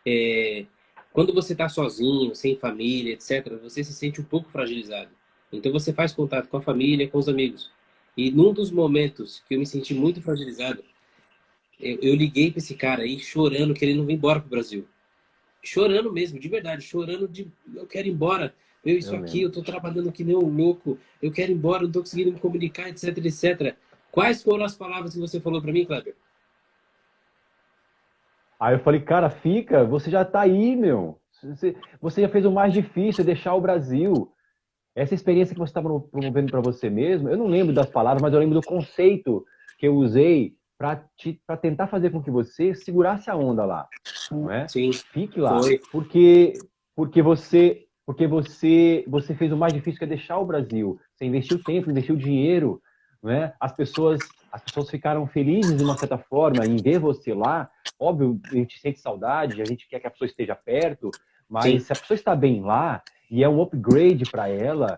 É, quando você está sozinho, sem família, etc., você se sente um pouco fragilizado. Então, você faz contato com a família, com os amigos. E num dos momentos que eu me senti muito fragilizado, eu liguei para esse cara aí chorando, querendo vir embora para o Brasil. Chorando mesmo, de verdade, chorando de eu quero ir embora, isso Eu aqui, eu lembro. tô trabalhando que nem um louco, eu quero ir embora, não tô conseguindo me comunicar, etc, etc. Quais foram as palavras que você falou para mim, Kleber? Aí eu falei, cara, fica, você já tá aí, meu. Você já fez o mais difícil, é deixar o Brasil. Essa experiência que você está promovendo para você mesmo, eu não lembro das palavras, mas eu lembro do conceito que eu usei para tentar fazer com que você segurasse a onda lá, não é? Sim, Fique lá, foi, porque você fez o mais difícil que é deixar o Brasil. Você investiu tempo, investiu dinheiro, não é? As pessoas ficaram felizes de uma certa forma em ver você lá. Óbvio, a gente sente saudade, a gente quer que a pessoa esteja perto, sim, mas se a pessoa está bem lá e é um upgrade para ela,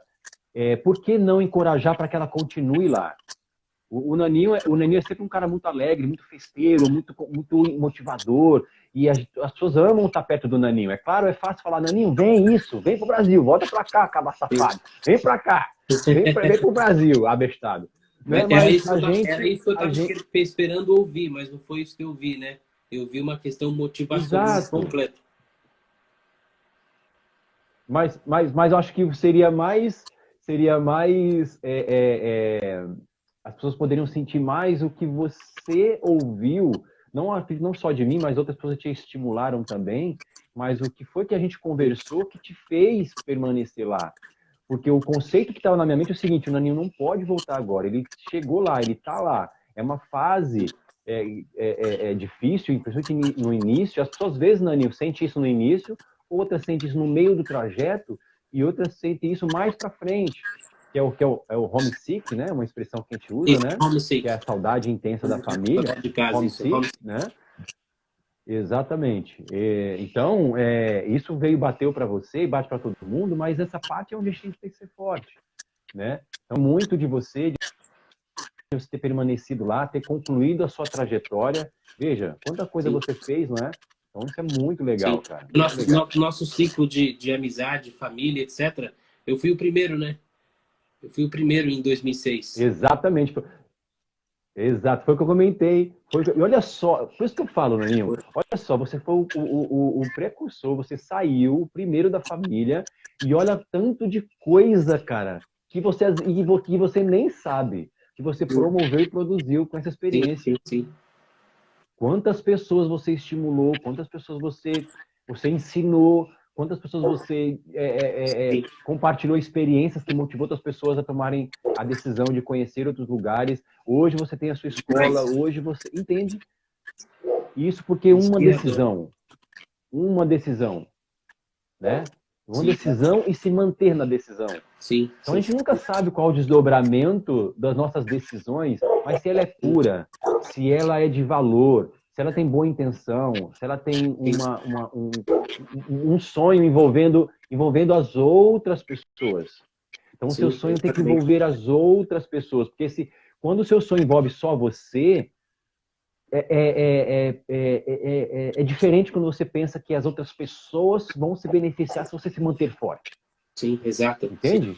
por que não encorajar para que ela continue lá? O Naninho é sempre um cara muito alegre, muito festeiro, muito motivador. E as pessoas amam estar perto do Naninho. É claro, é fácil falar, Naninho, vem isso, vem pro Brasil, volta pra cá, caba sim. safado. Vem pra cá, vem pro Brasil, abestado. Né? Mas a Era gente, isso que eu a tava gente, esperando ouvir, mas não foi isso que eu vi, né? Eu vi uma questão motivacional exato. completa. Mas eu acho que seria mais as pessoas poderiam sentir mais o que você ouviu, não só de mim, mas outras pessoas te estimularam também, mas o que foi que a gente conversou que te fez permanecer lá. Porque o conceito que estava na minha mente é o seguinte: o Naninho não pode voltar agora, ele chegou lá, ele está lá. É uma fase difícil, principalmente no início. As pessoas, às vezes, Naninho, sente isso no início, outras sentem isso no meio do trajeto e outras sentem isso mais para frente, que é o homesick, né? Uma expressão que a gente usa, Isso, né? homesick. Que é a saudade intensa da família. Saudade de casa, isso. Homesick, né? Exatamente. Então, isso bateu para você e bate para todo mundo, mas essa parte é onde a gente tem que ser forte, né? Então, muito de você ter permanecido lá, ter concluído a sua trajetória. Veja, quanta coisa Sim. você fez, não é? Então, isso é muito legal, Sim. cara. Muito legal. Nosso ciclo de amizade, família, etc. Eu fui o primeiro, né? Eu fui o primeiro em 2006. Exatamente. Exato, foi o que eu comentei. E olha só, por isso que eu falo, Naninho, olha só, você foi o precursor, você saiu primeiro da família e olha tanto de coisa, cara, que você nem sabe, que você promoveu e produziu com essa Sim, experiência. sim, sim. Quantas pessoas você estimulou, quantas pessoas você ensinou, quantas pessoas você Sim. compartilhou experiências que motivou outras pessoas a tomarem a decisão de conhecer outros lugares. Hoje você tem a sua escola, hoje você entende isso porque Inspirador. uma decisão, né? Uma Sim, decisão e se manter na decisão. sim, Então a sim. gente nunca sabe qual o desdobramento das nossas decisões, mas se ela é pura, se ela é de valor, se ela tem boa intenção, se ela tem um sonho envolvendo as outras pessoas. Então o seu Sim, sonho tem que exatamente. envolver as outras pessoas, porque quando o seu sonho envolve só você, é diferente quando você pensa que as outras pessoas vão se beneficiar se você se manter forte. Sim, exato. Sim. Entende?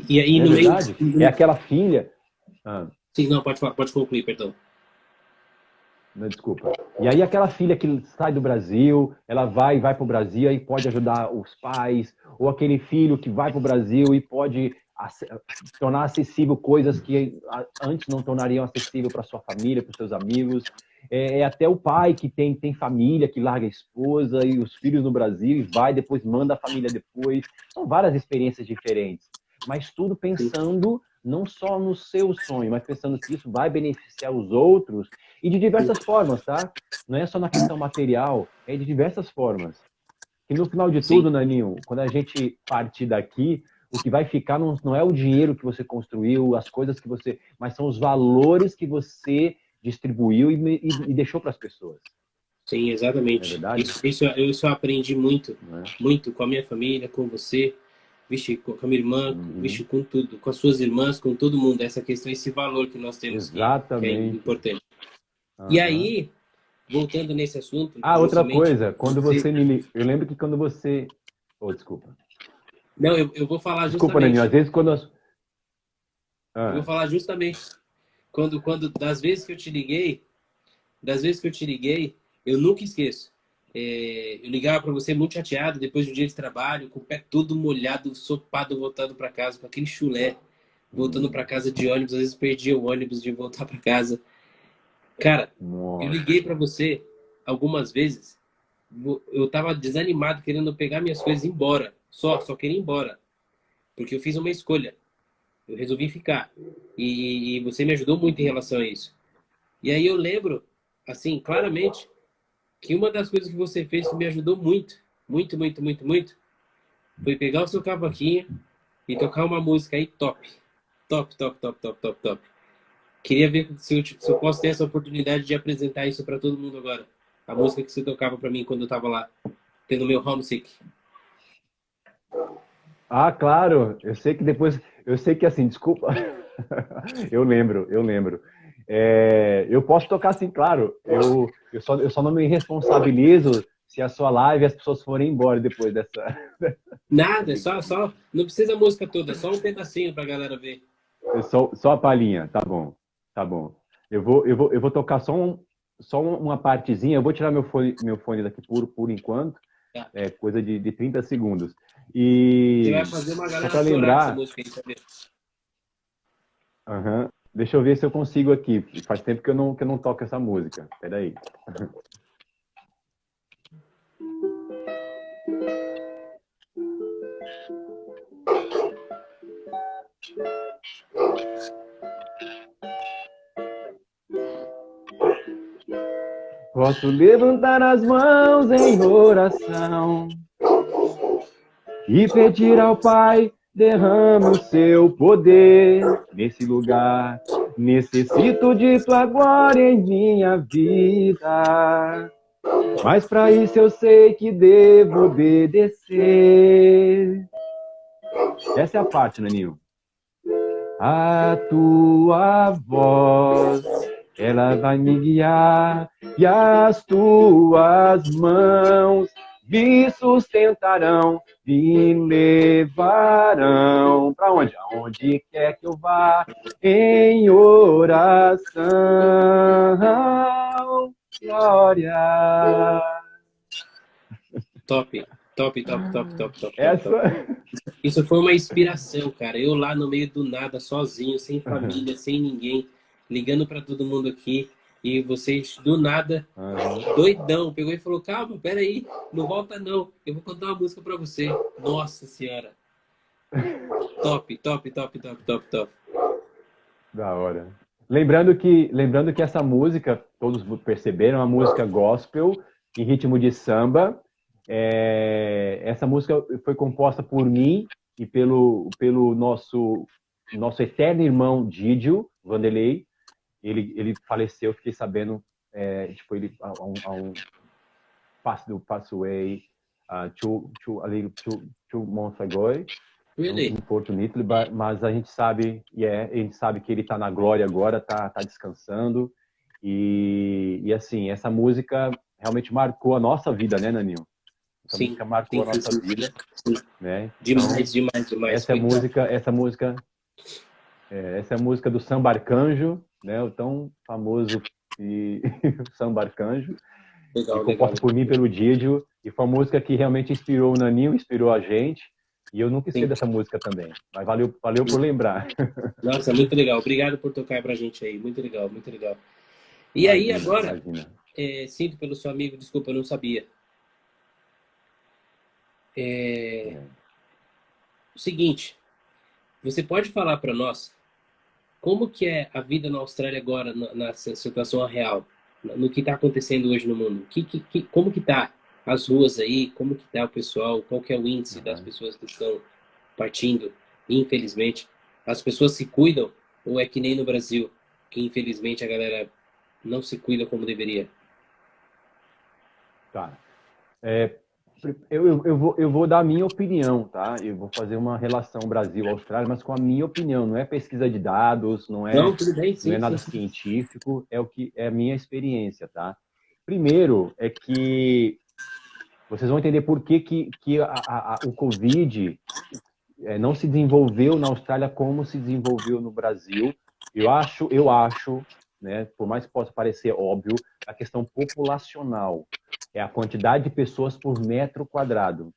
E aí Não é no meio. verdade? É aquela filha. Ah, Sim, não, pode falar, pode concluir, perdão. não, desculpa. E aí aquela filha que sai do Brasil, ela vai para o Brasil e pode ajudar os pais, ou aquele filho que vai para o Brasil e pode tornar acessível coisas que antes não tornariam acessível para sua família, para os seus amigos. Até o pai que tem família, que larga a esposa e os filhos no Brasil e vai, depois manda a família depois. São várias experiências diferentes, mas tudo Sim, pensando não só no seu sonho, mas pensando que isso vai beneficiar os outros e de diversas formas, tá? Não é só na questão material, é de diversas formas. E no final de sim, tudo, Naninho, quando a gente partir daqui, o que vai ficar não é o dinheiro que você construiu, as coisas que você, mas são os valores que você distribuiu e deixou para as pessoas. sim, Não é exatamente. verdade? Isso eu aprendi muito, Não é? muito com a minha família, com você, vixe, com a minha irmã, vixe, Uhum. com tudo, com as suas irmãs, com todo mundo. Essa questão, esse valor que nós temos que é Exatamente. importante. E Uhum. aí, voltando nesse assunto, Ah, outra justamente, coisa, quando você. você me. Eu lembro que quando você. Oh, desculpa. Não, eu vou falar Desculpa, Naninho. justamente. Às vezes quando. Eu vou Ah, falar justamente. Das vezes que eu te liguei, eu nunca esqueço. Eu ligava para você muito chateado depois do dia de trabalho, com o pé todo molhado, sopado, voltando para casa, com aquele chulé, voltando para casa de ônibus, às vezes perdia o ônibus de voltar para casa. Cara, eu liguei nossa. para você algumas vezes, eu tava desanimado, querendo pegar minhas coisas e ir embora, só queria ir embora, porque eu fiz uma escolha, eu resolvi ficar. E você me ajudou muito em relação a isso. E aí eu lembro, assim, claramente, que uma das coisas que você fez que me ajudou muito, muito, muito, muito, muito, foi pegar o seu cavaquinho e tocar uma música aí top. Top, top, top, top, top, top. Queria ver se eu posso ter essa oportunidade de apresentar isso para todo mundo agora. A música que você tocava para mim quando eu tava lá, tendo meu homesick. Ah, claro. Eu sei que depois. Eu sei que assim, desculpa. Eu lembro, eu lembro. Eu posso tocar assim, claro. Eu só não me responsabilizo se a sua live e as pessoas forem embora depois dessa. Nada, é só, não precisa a música toda, só um pedacinho pra galera ver. Só a palhinha, tá bom. Tá bom. Eu vou tocar só uma partezinha. Eu vou tirar meu fone daqui por enquanto. Tá. É coisa de 30 segundos. Você vai E fazer uma só galera para chorar com essa lembrar. música aí, sabe? Aham. Deixa eu ver se eu consigo aqui. Faz tempo que eu não toco essa música. Peraí. Posso levantar as mãos em oração e pedir ao Pai, derrame o seu poder nesse lugar. Necessito de tua glória em minha vida, mas para isso eu sei que devo obedecer. Essa é a parte, Naninho. A tua voz, ela vai me guiar, e as tuas mãos me sustentarão, me levarão para onde? Aonde quer que eu vá, em oração. Glória. Top, top, top, top, top, top, top, top. Essa. Isso foi uma inspiração, cara. Eu lá no meio do nada, sozinho, sem família, sem ninguém, ligando para todo mundo aqui. E vocês, do nada, doidão, pegou e falou: calma, peraí, não volta não. Eu vou cantar uma música para você. Nossa Senhora. Top, top, top, top, top, top. Da hora. Lembrando que essa música, todos perceberam, é uma música gospel em ritmo de samba. Essa música foi composta por mim e pelo nosso eterno irmão Didio Vanderlei. Ele faleceu, fiquei sabendo, ele passed away two months ago. Really? Unfortunately, mas a gente sabe que ele está na glória agora, tá descansando. E assim, essa música realmente marcou a nossa vida, né, Naninho? Essa música marcou a nossa vida, né? Demais, demais, demais. Essa é a música do Samba Arcanjo, né? O tão famoso Samba Arcanjo. Legal, e composta por mim e pelo Didio, e foi uma música que realmente inspirou o Naninho, inspirou a gente, e eu nunca esqueci dessa música também, mas valeu por lembrar. Nossa, muito legal, obrigado por tocar pra gente aí, muito legal, muito legal. E aí agora, sinto pelo seu amigo, desculpa, eu não sabia. O seguinte, você pode falar para nós como que é a vida na Austrália agora, na situação real, no que está acontecendo hoje no mundo? Como que tá as ruas aí? Como que tá o pessoal? Qual que é o índice das pessoas que estão partindo? Infelizmente, as pessoas se cuidam ou é que nem no Brasil, que infelizmente a galera não se cuida como deveria? Tá. Eu vou dar a minha opinião, tá? Eu vou fazer uma relação Brasil-Austrália, mas com a minha opinião. Não é pesquisa de dados, não é nada científico, é o que é a minha experiência, tá? Primeiro é que vocês vão entender por que o Covid não se desenvolveu na Austrália como se desenvolveu no Brasil. Eu acho, né, por mais que possa parecer óbvio, a questão populacional. É a quantidade de pessoas por metro quadrado,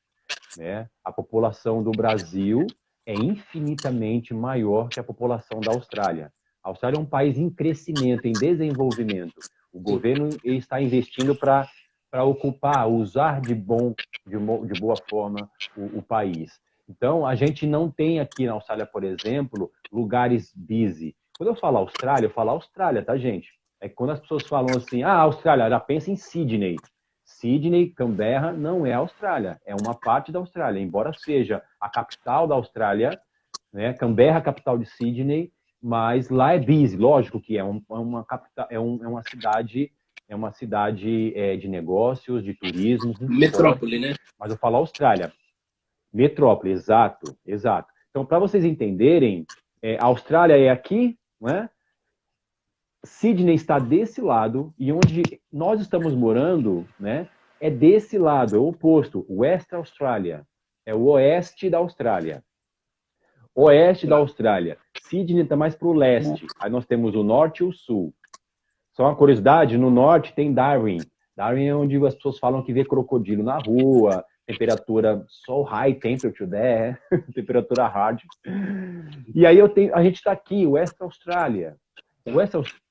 né? A população do Brasil é infinitamente maior que a população da Austrália. A Austrália é um país em crescimento, em desenvolvimento. O governo está investindo para ocupar, usar de boa forma o país. Então, a gente não tem aqui na Austrália, por exemplo, lugares busy. Quando eu falo Austrália, tá, gente? É que quando as pessoas falam assim, Austrália, já pensa em Sydney. Sydney, Canberra, não é a Austrália, é uma parte da Austrália, embora seja a capital da Austrália, né? Canberra, capital de Sydney, mas lá é busy, lógico que é uma capital, é uma cidade de negócios, de turismo. Metrópole, né? Mas eu falo Austrália. Metrópole, exato. Então, para vocês entenderem, a Austrália é aqui, né? Sydney está desse lado e onde nós estamos morando, né, é desse lado, é o oposto, West Australia. É o oeste da Austrália. Oeste da Austrália. Sydney está mais para o leste. Aí nós temos o norte e o sul. Só uma curiosidade, no norte tem Darwin. Darwin é onde as pessoas falam que vê crocodilo na rua, temperatura so high temperature there, temperatura hard. E aí a gente está aqui, West Australia.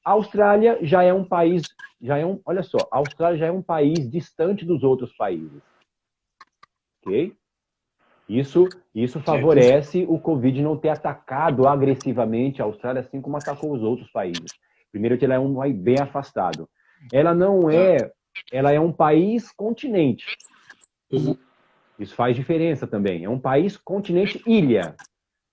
A Austrália já é um país, olha só, a Austrália já é um país distante dos outros países. Ok? Isso favorece o Covid não ter atacado agressivamente a Austrália, assim como atacou os outros países. Primeiro que ela é um país bem afastado. Ela é um país continente. Isso faz diferença também. É um país, continente, ilha.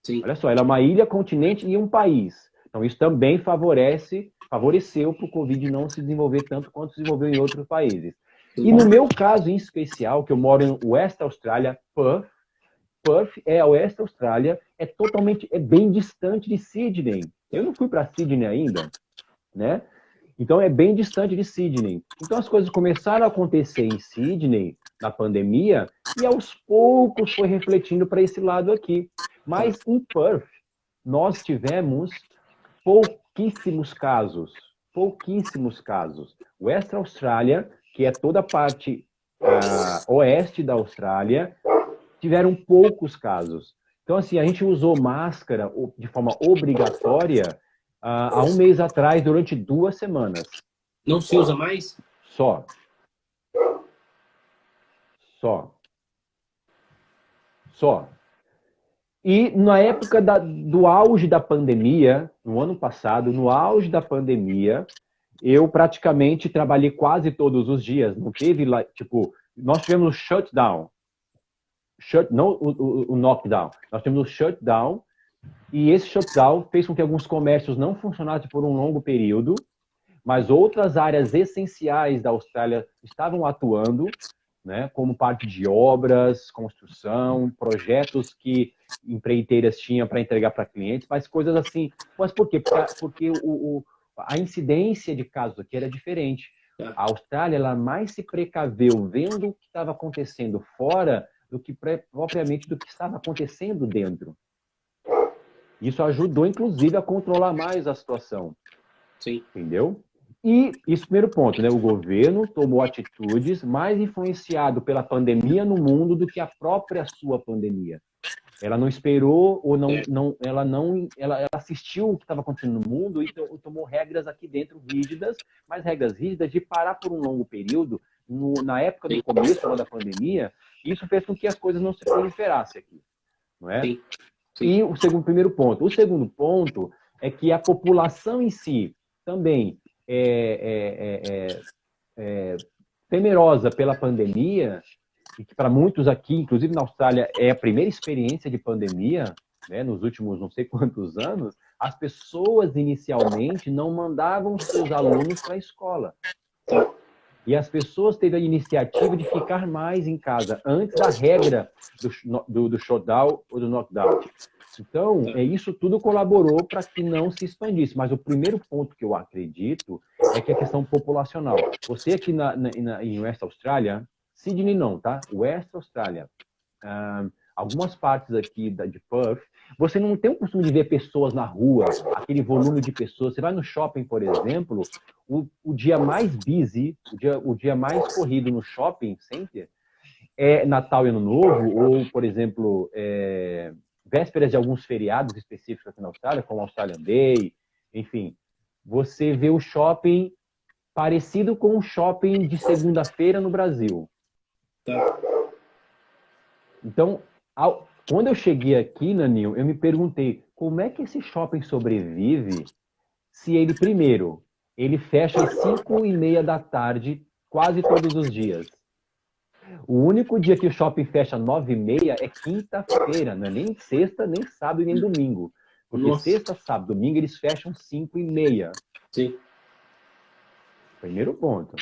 Sim. Olha só, ela é uma ilha, continente e um país. Então, isso também favoreceu para o Covid não se desenvolver tanto quanto se desenvolveu em outros países. Sim. E no meu caso em especial, que eu moro em West Austrália, Perth é a West Austrália, é bem distante de Sydney. Eu não fui para Sydney ainda, né? Então é bem distante de Sydney. Então as coisas começaram a acontecer em Sydney na pandemia e aos poucos foi refletindo para esse lado aqui. Mas em Perth nós tivemos pouquíssimos casos, pouquíssimos casos. West Austrália, que é toda a parte oeste da Austrália, tiveram poucos casos. Então, assim, a gente usou máscara de forma obrigatória há um mês atrás, durante 2 semanas. Não se usa mais? Só. Só. Só. E na época do auge da pandemia, no ano passado, no auge da pandemia, eu praticamente trabalhei quase todos os dias. Não teve, tipo, nós tivemos shutdown. Não o knockdown. Nós tivemos o shutdown. E esse shutdown fez com que alguns comércios não funcionassem por um longo período, mas outras áreas essenciais da Austrália estavam atuando, né, como parte de obras, construção, projetos que empreiteiras tinham para entregar para clientes, mas coisas assim. Mas por quê? Porque a incidência de casos aqui era diferente. A Austrália, ela mais se precaveu vendo o que estava acontecendo fora do que propriamente do que estava acontecendo dentro. Isso ajudou, inclusive, a controlar mais a situação. Sim. Entendeu? E isso, primeiro ponto, né? O governo tomou atitudes mais influenciado pela pandemia no mundo do que a própria sua pandemia. Ela não esperou ou ela assistiu o que estava acontecendo no mundo e tomou regras aqui dentro rígidas, mas regras rígidas de parar por um longo período. Na época do começo da pandemia, isso fez com que as coisas não se proliferassem aqui, não é? Sim. Sim. E primeiro ponto. O segundo ponto é que a população em si também temerosa pela pandemia, e que para muitos aqui, inclusive na Austrália, é a primeira experiência de pandemia, né, nos últimos não sei quantos anos, as pessoas inicialmente não mandavam seus alunos para a escola. E as pessoas teve a iniciativa de ficar mais em casa, antes da regra do shutdown ou do knockdown. Então, isso tudo colaborou para que não se expandisse. Mas o primeiro ponto que eu acredito é que a questão populacional. Você aqui em West Austrália, Sydney não, tá? West Austrália, algumas partes aqui de Perth, você não tem o costume de ver pessoas na rua, aquele volume de pessoas. Você vai no shopping, por exemplo, o dia mais busy, o dia mais corrido no shopping center é Natal e Ano Novo, ou, por exemplo, vésperas de alguns feriados específicos aqui na Austrália, como Australian Day, enfim. Você vê o shopping parecido com o shopping de segunda-feira no Brasil. Então, quando eu cheguei aqui, Nanil, eu me perguntei como é que esse shopping sobrevive se ele, primeiro, ele fecha às 5:30 da tarde quase todos os dias. O único dia que o shopping fecha 9:30 é quinta-feira, não é nem sexta, nem sábado e nem domingo. Porque sexta, sábado, domingo eles fecham 5:30. Sim. Primeiro ponto.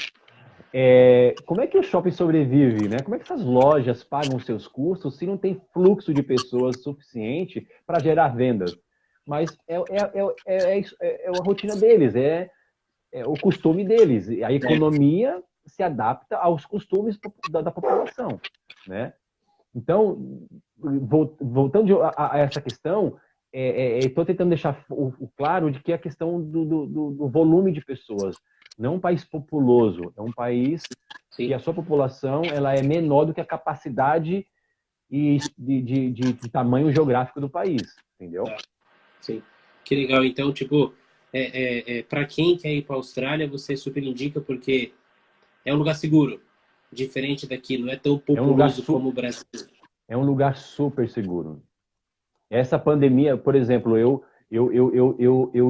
Como é que o shopping sobrevive, né? Como é que essas lojas pagam seus custos se não tem fluxo de pessoas suficiente para gerar vendas? Mas é a rotina deles, é o costume deles. A economia se adapta aos costumes da população, né? Então, voltando a essa questão, estou tentando deixar claro de que é a questão do volume de pessoas. Não é um país populoso, é um país que a sua população ela é menor do que a capacidade de tamanho geográfico do país, entendeu? Sim. Que legal. Então, tipo, para quem quer ir para a Austrália, você super indica porque é um lugar seguro, diferente daqui, não é tão populoso como o Brasil. É um lugar super seguro. Essa pandemia, por exemplo, eu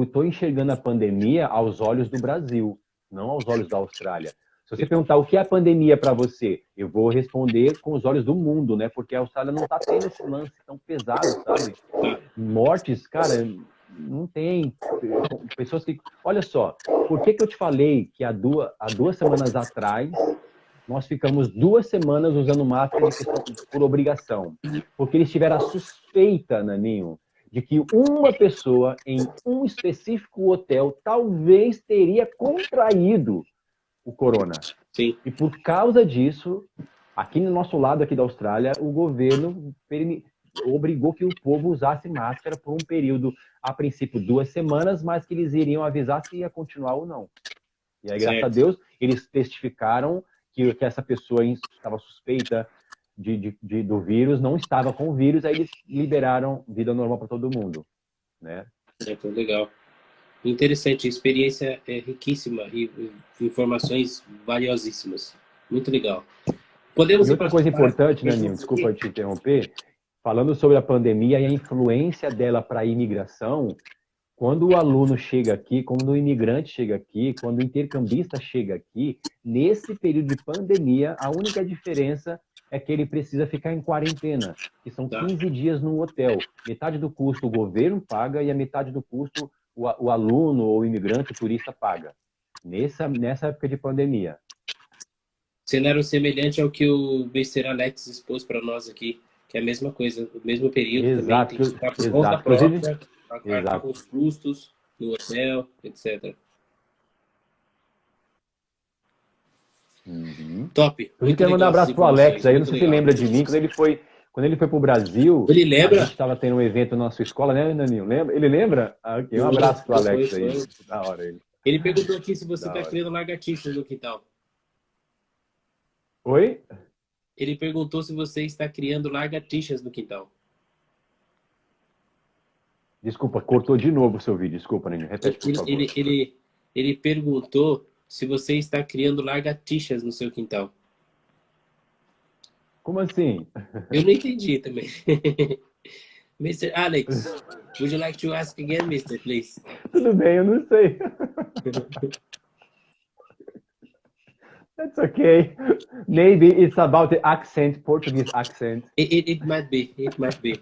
estou enxergando a pandemia aos olhos do Brasil, não aos olhos da Austrália. Se você perguntar o que é a pandemia para você, eu vou responder com os olhos do mundo, né? Porque a Austrália não está tendo esse lance tão pesado, sabe? Mortes, cara, não tem. Pessoas que... Olha só, por que eu te falei que há 2 semanas atrás nós ficamos 2 semanas usando máscara por obrigação? Porque eles tiveram a suspeita, Naninho, de que uma pessoa em um específico hotel talvez teria contraído o corona. Sim. E por causa disso, aqui no nosso lado aqui da Austrália, o governo obrigou que o povo usasse máscara por um período, a princípio 2 semanas, mas que eles iriam avisar se ia continuar ou não. E aí, graças a Deus, eles testificaram que essa pessoa estava suspeita do vírus, não estava com o vírus, aí eles liberaram vida normal para todo mundo, né? Legal. Interessante, a experiência é riquíssima e informações valiosíssimas. Muito legal. Podemos E outra coisa importante, Naninho, desculpa te interromper, falando sobre a pandemia e a influência dela para a imigração, quando o aluno chega aqui, quando o imigrante chega aqui, quando o intercambista chega aqui, nesse período de pandemia, a única diferença é que ele precisa ficar em quarentena, que são 15 dias no hotel. Metade do custo o governo paga e a metade do custo o aluno ou o imigrante, o turista paga. Nessa época de pandemia. Cenário semelhante ao que o Mr. Alex expôs para nós aqui, que é a mesma coisa, o mesmo período. Exato, também tem que ficar por conta própria, arcar com os custos no hotel, etc. Uhum. Top. Eu quero mandar um abraço pro Alex aí, não sei se você lembra de mim, quando ele foi pro Brasil, ele lembra? A gente estava tendo um evento na sua escola, né, Naninho? Lembra? Ele lembra? Ah, okay. Um abraço pro Alex aí. Da hora ele. Ele perguntou aqui se você está criando lagartixas no quintal. Oi? Ele perguntou se você está criando lagartixas no quintal. Desculpa, cortou de novo o seu vídeo. Desculpa, Naninho. Repete, por favor. Ele perguntou se você está criando lagartixas no seu quintal. Como assim? Eu não entendi também. Mr. Alex, would you like to ask again, Mr. Please? Tudo bem, eu não sei. That's okay. Maybe it's about the accent, Portuguese accent. It might be. It might be.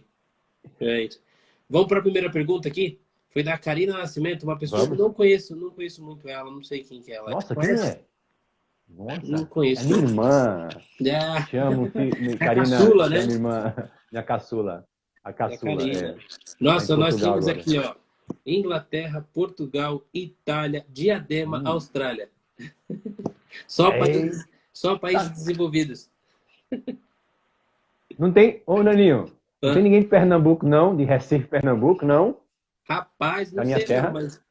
Right. Vamos para a primeira pergunta aqui? Foi da Karina Nascimento, uma pessoa que não conheço muito ela, não sei quem que é ela. Nossa, quem é? Nossa, não conheço. É minha irmã. Chamo Karina, caçula, né? Minha irmã, minha caçula. A caçula, Nossa, nós temos agora aqui, ó, Inglaterra, Portugal, Itália, Diadema, Austrália. Só países desenvolvidos. Não tem, Naninho, não tem ninguém de Pernambuco, não, de Recife, Pernambuco, não? Rapaz, não sei não, mas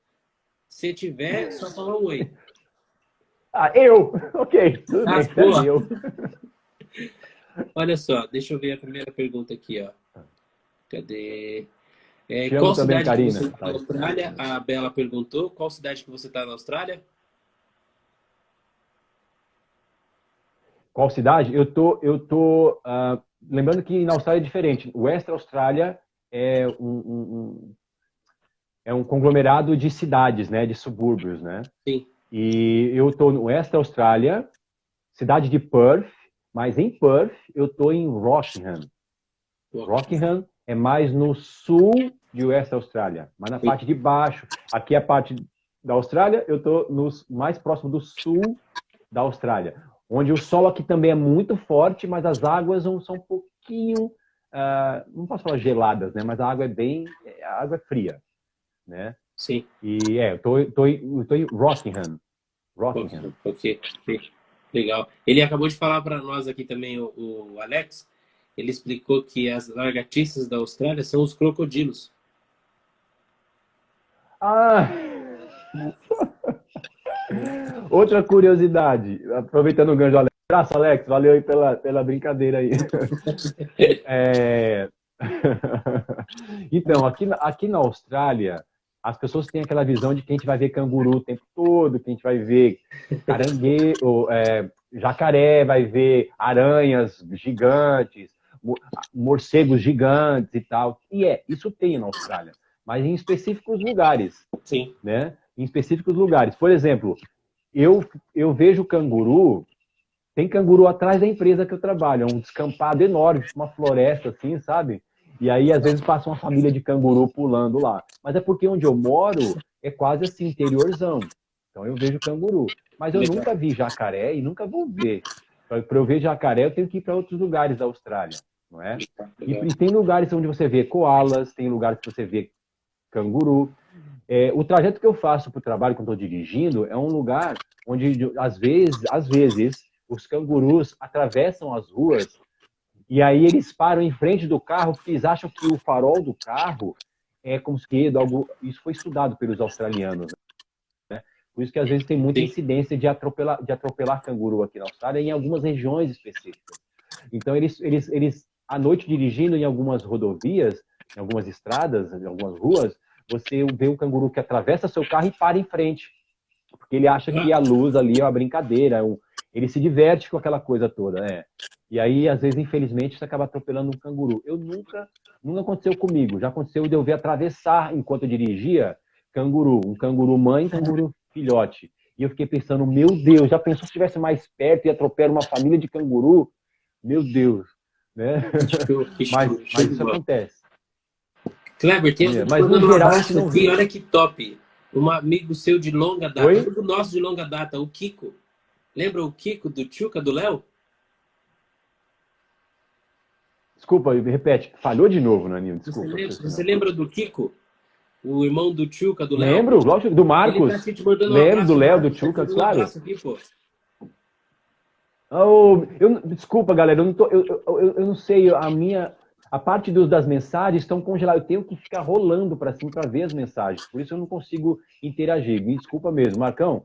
se tiver, só falar um oi. Eu? Ok, tudo bem, eu. Olha só, deixa eu ver a primeira pergunta aqui, ó. Cadê? Qual cidade que você está na Austrália? A Bela perguntou. Qual cidade que você está na Austrália? Qual cidade? Eu tô lembrando que na Austrália é diferente. Western Austrália é um conglomerado de cidades, né, de subúrbios, né? Sim. E eu tô no Western Austrália, cidade de Perth, mas em Perth eu tô em Rockingham. Rockingham é mais no sul de Western Austrália, mas na parte de baixo. Aqui é a parte da Austrália, eu tô mais próximo do sul da Austrália, onde o sol aqui também é muito forte, mas as águas são um pouquinho, não posso falar geladas, né? Mas a água é fria, né? Sim. E eu tô em Rockingham. Ok. Legal. Ele acabou de falar para nós aqui também, o Alex, ele explicou que as lagartixas da Austrália são os crocodilos. Outra curiosidade, aproveitando o gancho do Alex. Abraço, Alex, valeu aí pela brincadeira aí. Então, aqui na Austrália, as pessoas têm aquela visão de que a gente vai ver canguru o tempo todo, que a gente vai ver caranguejo, jacaré, vai ver aranhas gigantes, morcegos gigantes e tal. E isso tem na Austrália, mas em específicos lugares. Sim. Né? Em específicos lugares. Por exemplo, eu vejo canguru, tem canguru atrás da empresa que eu trabalho, é um descampado enorme, uma floresta assim, sabe? E aí, às vezes, passa uma família de canguru pulando lá. Mas é porque onde eu moro é quase assim, interiorzão. Então eu vejo canguru. Mas eu Legal. nunca vi jacaré e nunca vou ver. Para eu ver jacaré, eu tenho que ir para outros lugares da Austrália, não é? Legal. E tem lugares onde você vê koalas, tem lugares que você vê canguru. O trajeto que eu faço para o trabalho quando estou dirigindo é um lugar onde, às vezes, os cangurus atravessam as ruas e aí eles param em frente do carro porque eles acham que o farol do carro é como se algo. Isso foi estudado pelos australianos. Por isso que às vezes tem muita Sim. incidência de atropelar canguru aqui na Austrália em algumas regiões específicas. Então eles à noite dirigindo em algumas rodovias, em algumas estradas, em algumas ruas, você vê um canguru que atravessa seu carro e para em frente, porque ele acha que a luz ali é uma brincadeira, ele se diverte com aquela coisa toda, né? E aí, às vezes, infelizmente, você acaba atropelando um canguru. Nunca aconteceu comigo. Já aconteceu de eu ver atravessar, enquanto eu dirigia, canguru. Um canguru mãe e um canguru filhote. E eu fiquei pensando, meu Deus, já pensou se estivesse mais perto e atropela uma família de canguru? Meu Deus, né? Mas isso acontece. Kleber, tem alguém Mas, no mandando um geral, a gente abraço não aqui, vê. olha que top. Um amigo seu de longa data, Oi? amigo nosso de longa data, o Kiko. Lembra o Kiko do Tchuca, do Léo? Desculpa, repete. Falhou de novo, Naninho. Desculpa. Você lembra do Kiko? O irmão do Tchuca, do Léo? Lembro, lógico, do Ele tá Marcos. aqui te mandando um Lembro abraço. do Léo, do Marcos, tá te Tchuca, mandando um claro. abraço aqui, pô. Desculpa, galera, eu não sei, a parte das mensagens estão congeladas. Eu tenho que ficar rolando para cima para ver as mensagens. Por isso eu não consigo interagir. Me desculpa mesmo, Marcão.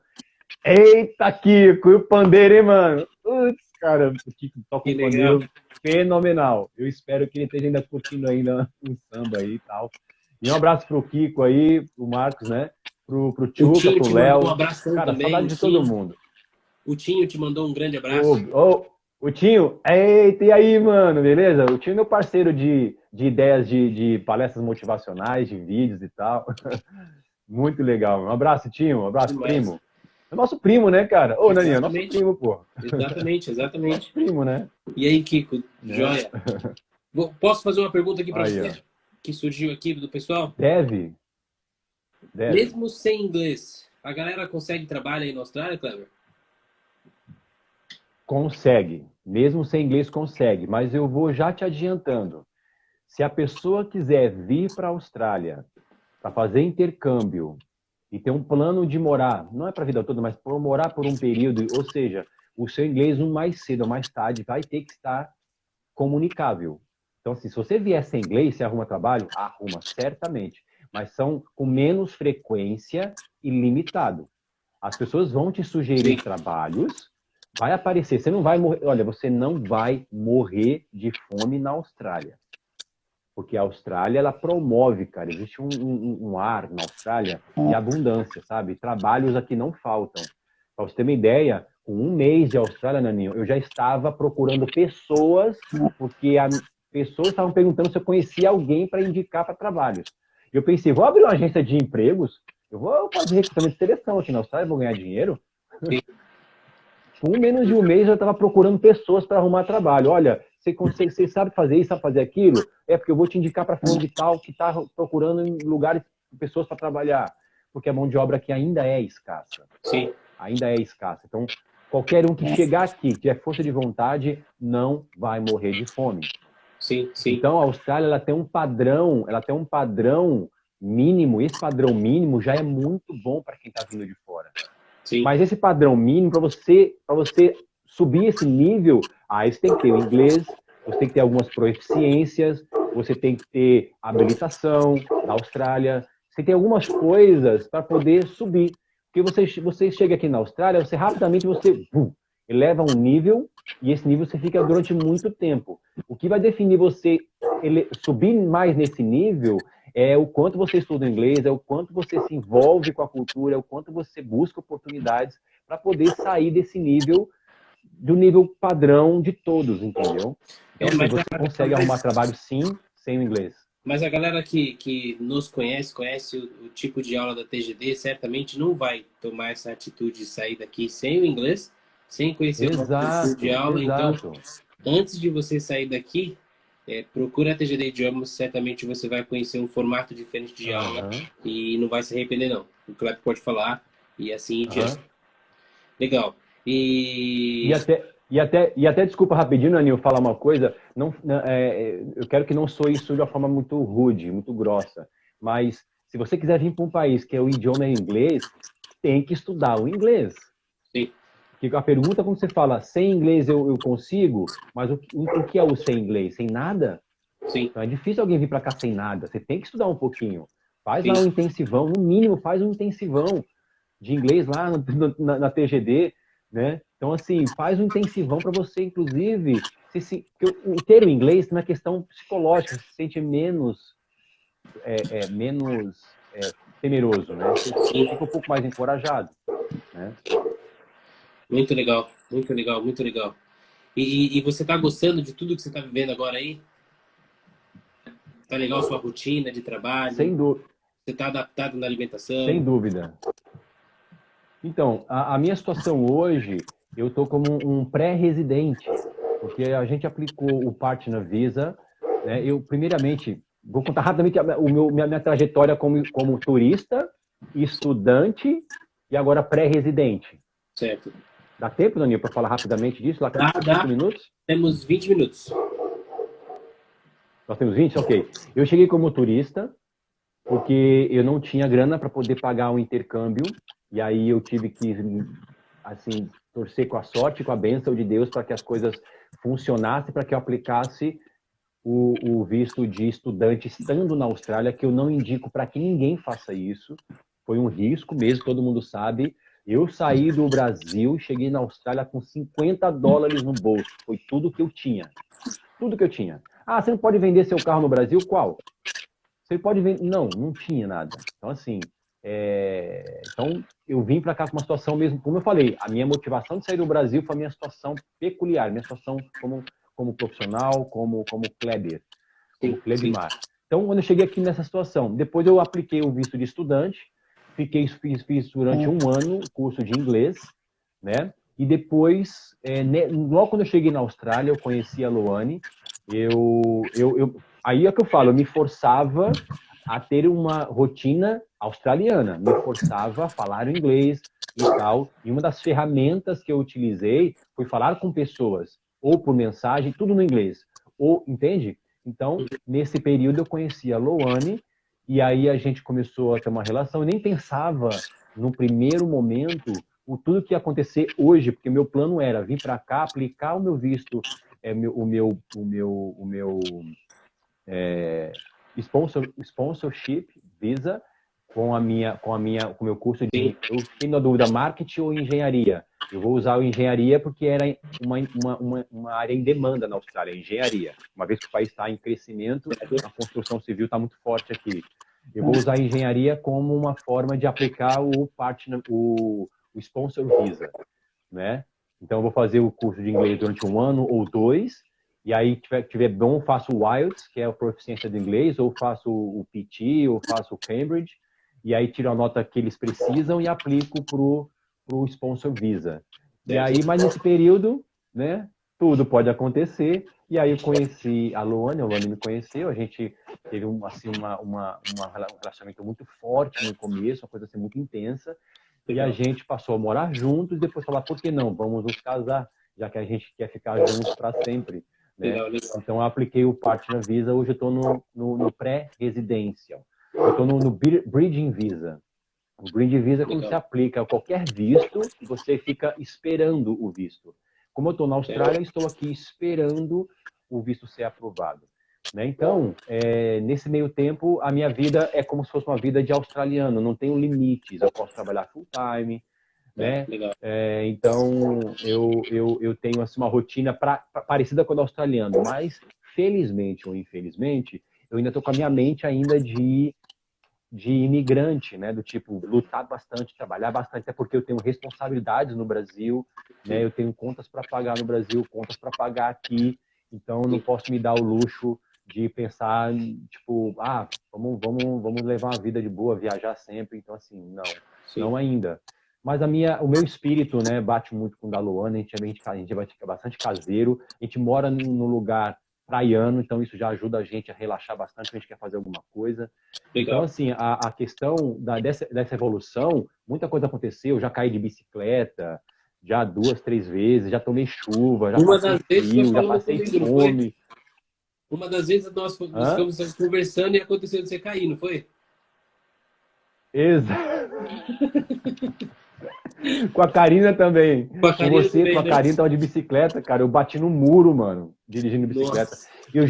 Eita, Kiko, e o pandeiro, hein, mano? Putz, cara, o Kiko toca um pandeiro fenomenal. Eu espero que ele esteja ainda curtindo ainda um samba aí e tal. E um abraço pro Kiko aí, pro Marcos, né? Pro Tchuca, pro Léo. Um abração Cara, também, saudade de todo mundo. O Tinho te mandou um grande abraço. O Tinho, eita, e aí, mano, beleza? O Tinho é meu parceiro de ideias de palestras motivacionais, de vídeos e tal. Muito legal. Um abraço, Tinho. Um abraço, primo. É nosso primo, né, cara? Ô, Naninha, nosso primo, pô. Exatamente. Nosso primo, né? E aí, Kiko, joia? Posso fazer uma pergunta aqui para você? Ó. Que surgiu aqui do pessoal? Deve. Mesmo sem inglês, a galera consegue trabalhar aí na Austrália, Kleber? Consegue. Mesmo sem inglês, consegue. Mas eu vou já te adiantando. Se a pessoa quiser vir para a Austrália para fazer intercâmbio e ter um plano de morar, não é para a vida toda, mas para morar por um período, ou seja, o seu inglês, mais cedo ou mais tarde, vai ter que estar comunicável. Então, assim, se você vier sem inglês, você arruma trabalho? Arruma, certamente. Mas são com menos frequência e limitado. As pessoas vão te sugerir trabalhos, vai aparecer, você não vai morrer, olha, você não vai morrer de fome na Austrália. Porque a Austrália, ela promove, cara, existe um ar na Austrália de abundância, sabe? Trabalhos aqui não faltam. Para você ter uma ideia, com um mês de Austrália, Naninho, eu já estava procurando pessoas, porque pessoas estavam perguntando se eu conhecia alguém para indicar para trabalhos. Eu pensei, vou abrir uma agência de empregos, eu vou fazer recrutamento de seleção aqui na Austrália, vou ganhar dinheiro. Com menos de um mês, eu estava procurando pessoas para arrumar trabalho. Olha, você sabe fazer isso, sabe fazer aquilo? É porque eu vou te indicar para fulano de tal que está procurando em lugares, pessoas para trabalhar. Porque a mão de obra aqui ainda é escassa. Sim. Ainda é escassa. Então, qualquer um que chegar aqui, que tiver força de vontade, não vai morrer de fome. Sim. Então, a Austrália, ela tem um padrão mínimo. Esse padrão mínimo já é muito bom para quem está vindo de fora. Sim. Mas esse padrão mínimo, para você subir esse nível, aí você tem que ter o inglês, você tem que ter algumas proficiências, você tem que ter habilitação da Austrália, você tem algumas coisas para poder subir. Porque você chega aqui na Austrália, você rapidamente eleva um nível, e esse nível você fica durante muito tempo. O que vai definir você subir mais nesse nível é o quanto você estuda inglês, é o quanto você se envolve com a cultura, é o quanto você busca oportunidades para poder sair desse nível, do nível padrão de todos, entendeu? Então, assim, você consegue arrumar trabalho, sim, sem o inglês. Mas a galera que nos conhece o tipo de aula da TGD, certamente não vai tomar essa atitude de sair daqui sem o inglês, sem conhecer o nosso tipo de Exato, aula. Então, exato. antes de você sair daqui, procura a TGD Idiomas, certamente você vai conhecer um formato diferente de aula Aham, e não vai se arrepender, não. O Cleber pode falar e assim em diante. aham. Legal. E E até, desculpa rapidinho, Anil, falar uma coisa. Eu quero que não soe isso de uma forma muito rude, muito grossa. Mas se você quiser vir para um país que o idioma é inglês, tem que estudar o inglês. sim, Porque a pergunta, quando você fala sem inglês eu consigo, mas o que é o sem inglês? Sem nada? sim, Então é difícil alguém vir para cá sem nada. Você tem que estudar um pouquinho. Faz sim, lá um intensivão, no mínimo faz um intensivão de inglês lá na TGD, né? Então, assim, faz um intensivão para você, inclusive, porque o ter o inglês tem uma questão psicológica, você se sente menos temeroso, né? Você sim. fica um pouco mais encorajado, né? Muito legal, muito legal, muito legal. E você tá gostando de tudo que você tá vivendo agora aí? Tá legal a sua rotina de trabalho? Sem, dú Você tá adaptado na sem alimentação? dúvida. Então, a minha situação hoje, eu estou como um pré-residente, porque a gente aplicou o Partner Visa, né? Eu, primeiramente, vou contar rapidamente minha trajetória como turista, estudante e agora pré-residente. Certo. Dá tempo, Daniel, para falar rapidamente disso? Lá Dá, 5 dá. minutos? Temos 20 minutos. Nós temos 20? Ok. Eu cheguei como turista, porque eu não tinha grana para poder pagar o intercâmbio, e aí eu tive que, assim, torcer com a sorte, com a bênção de Deus para que as coisas funcionassem, para que eu aplicasse o visto de estudante estando na Austrália, que eu não indico para que ninguém faça isso. Foi um risco mesmo, todo mundo sabe. Eu saí do Brasil, cheguei na Austrália com US$ 50 no bolso. Foi tudo que eu tinha. Tudo que eu tinha. Ah, você não pode vender seu carro no Brasil? Qual? Você pode vender. Não, não tinha nada. Então, assim, então eu vim para cá com uma situação mesmo, como eu falei, a minha motivação de sair do Brasil foi a minha situação peculiar, minha situação como profissional, como Kleber, como Sim, sim. Klebmar. Então, quando eu cheguei aqui nessa situação, depois eu apliquei o visto de estudante, fiz durante um ano o curso de inglês, né? E depois, logo quando eu cheguei na Austrália, eu conheci a Loane. Aí é que eu falo, eu me forçava a ter uma rotina australiana, me forçava a falar o inglês e tal. E uma das ferramentas que eu utilizei foi falar com pessoas, ou por mensagem, tudo no inglês. Ou, entende? Então, nesse período eu conheci a Loane, e aí a gente começou a ter uma relação. Eu nem pensava, no primeiro momento, tudo que ia acontecer hoje, porque meu plano era vir para cá, aplicar o meu visto, sponsorship visa com o meu curso Sim. de, eu fiquei na dúvida, marketing ou engenharia. Eu vou usar o engenharia porque era uma área em demanda na Austrália, engenharia. Uma vez que o país está em crescimento, a construção civil está muito forte aqui. Eu vou usar a engenharia como uma forma de aplicar o sponsor visa, né? Então, eu vou fazer o curso de inglês durante um ano ou dois, e aí, tiver bom, faço o IELTS, que é a proficiência do inglês, ou faço o PT, ou faço o Cambridge, e aí tiro a nota que eles precisam e aplico pro Sponsor Visa. E Certo. aí, mas nesse período, né, tudo pode acontecer, e aí eu conheci a Luane me conheceu, a gente teve um relacionamento muito forte no começo, uma coisa assim muito intensa, e a Legal. gente passou a morar juntos e depois falar, por que não? Vamos nos casar, já que a gente quer ficar juntos para sempre, né? Legal, legal. Então, eu apliquei o Partner Visa, hoje eu estou no pré-residencial. Eu estou no Bridging Visa. O Bridging Visa é quando você Legal. aplica qualquer visto e você fica esperando o visto. Como eu estou na Austrália, eu Certo. estou aqui esperando o visto ser aprovado. Né? Então, nesse meio tempo, a minha vida é como se fosse uma vida de australiano, não tenho limites, eu posso trabalhar full time, Tá, né? legal. Então, eu tenho assim, uma rotina parecida com a do australiano, mas felizmente ou infelizmente, eu ainda estou com a minha mente ainda de imigrante, né? Do tipo, lutar bastante, trabalhar bastante, até porque eu tenho responsabilidades no Brasil, né? Sim, Eu tenho contas para pagar no Brasil, contas para pagar aqui, então eu não sim. posso me dar o luxo de pensar, tipo, vamos levar uma vida de boa, viajar sempre. Então, assim, Sim. não ainda. Mas o meu espírito, né, bate muito com o da Luana. A gente é bastante caseiro. A gente mora num lugar praiano, então isso já ajuda a gente a relaxar bastante quando a gente quer fazer alguma coisa. Então, Legal. assim, a questão dessa evolução, muita coisa aconteceu. Eu já caí de bicicleta, já 2, 3 vezes, já tomei chuva, já Uma passei das vezes você frio, já falou passei comigo, não foi? fome. Uma das vezes nós Hã? ficamos conversando e aconteceu de você cair, não foi? Exato. Com a Karina também. Com a Com Karina você, com também, a né? Karina, tava de bicicleta, cara. Eu bati no muro, mano, dirigindo bicicleta. Nossa. Eu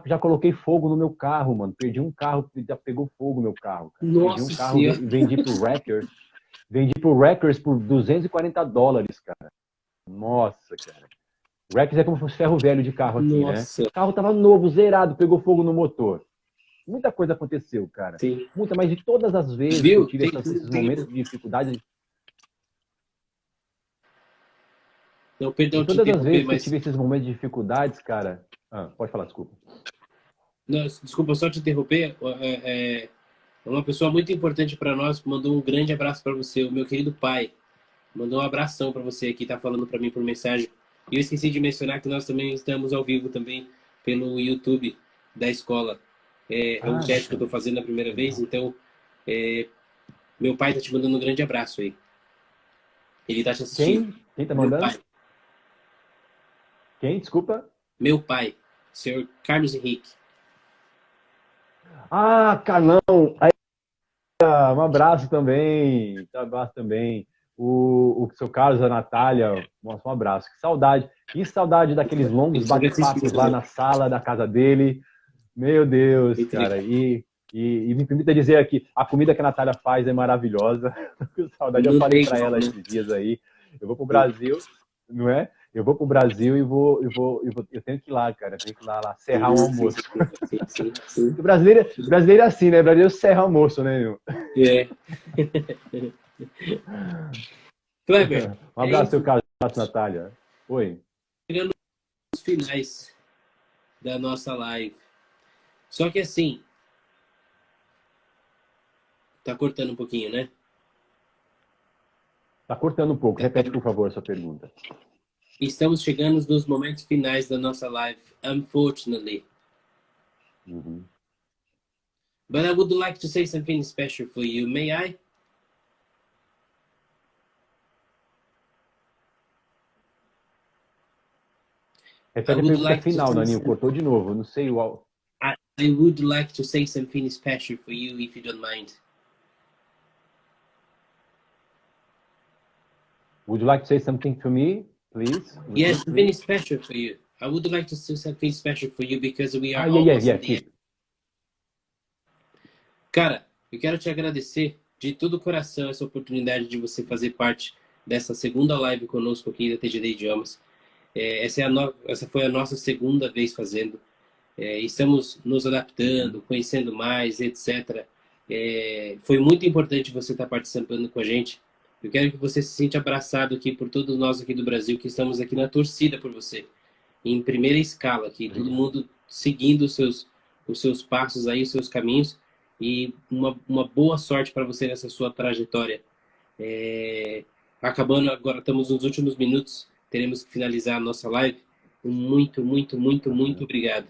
já coloquei fogo no meu carro, mano. Perdi um carro, já pegou fogo no meu carro, cara. Perdi um Nossa carro senhora. e vendi pro Wreckers. Vendi pro Wreckers por $240, cara. Nossa, cara. Wreckers é como se fosse ferro velho de carro aqui, né? Nossa. O carro tava novo, zerado, pegou fogo no motor. Muita coisa aconteceu, cara. Sim. Muita, mas de todas as vezes que eu Viu? tive esses momentos de dificuldade, Não, de perdão te todas as interromper, vezes que eu mas tive esses momentos de dificuldades, cara. Pode falar, desculpa. não, desculpa só te interromper. Uma pessoa muito importante para nós que mandou um grande abraço para você, o meu querido pai. Mandou um abração para você aqui, tá falando para mim por mensagem. E eu esqueci de mencionar que nós também estamos ao vivo também pelo YouTube da escola. É um teste que eu estou Bacana. fazendo a primeira vez, Legal. então meu pai tá te mandando um grande abraço aí. Ele tá te assistindo. Quem tá Meu mandando? pai, Quem? Desculpa. meu pai, senhor Carlos Henrique. Carlão. Um abraço também. Um abraço também. O seu Carlos, a Natália. Nossa, um abraço. Que saudade. Que saudade daqueles longos Ele sempre assiste bate-papos muito lá também. na sala da casa dele. Meu Deus, Muito cara. legal. E me permita dizer aqui, a comida que a Natália faz é maravilhosa. Com saudade, eu Não falei tem para igual, ela né? esses dias aí. Eu vou pro Brasil, não é? Eu vou pro Brasil eu tenho que ir lá, cara. Eu tenho que ir lá serrar um Sim, almoço. sim, sim, sim, sim. O brasileiro é assim, né? O brasileiro serra almoço, né, meu? É. Kleber, Um é abraço, seu isso. Carlos, Natália. Oi. Chegando nos finais da nossa live. Só que assim, tá cortando um pouquinho, né? Tá cortando um pouco. Tá- Repete, por favor, a sua pergunta. Estamos chegando nos momentos finais da nossa live, unfortunately. Uhum. But I would like to say something special for you. May I? I Repete a would pergunta like to final, say Naninho. some- Cortou de novo. Não sei o. I would like to say something special for you, if you don't mind. Would you like to say something to me, please? Yes, Repeat, something please. special for you. I would like to say something special for you because we are Yeah, almost yeah. in the end. Keep. Cara, eu quero te agradecer de todo o coração essa oportunidade de você fazer parte dessa segunda live conosco aqui da TGD Idiomas. Essa foi a nossa segunda vez fazendo. Estamos nos adaptando, conhecendo mais, etc. Foi muito importante você estar participando com a gente. Eu quero que você se sinta abraçado aqui por todos nós aqui do Brasil que estamos aqui na torcida por você. Em primeira escala aqui, todo Obrigado. mundo seguindo os seus passos aí, os seus caminhos e uma boa sorte para você nessa sua trajetória. Acabando agora, estamos nos últimos minutos, teremos que finalizar a nossa live. Muito, muito, muito, muito obrigado.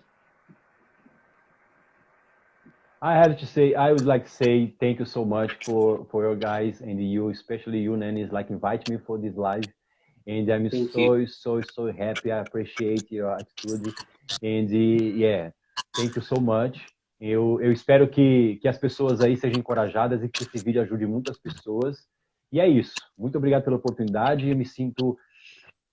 I would like to say thank you so much for your guys and you, especially you, Nanny, like invite me for this live. And I'm Thank you. so happy. I appreciate your attitude. And yeah, thank you so much. Eu espero que as pessoas aí sejam encorajadas e que esse vídeo ajude muitas pessoas. E é isso. Muito obrigado pela oportunidade. Eu me sinto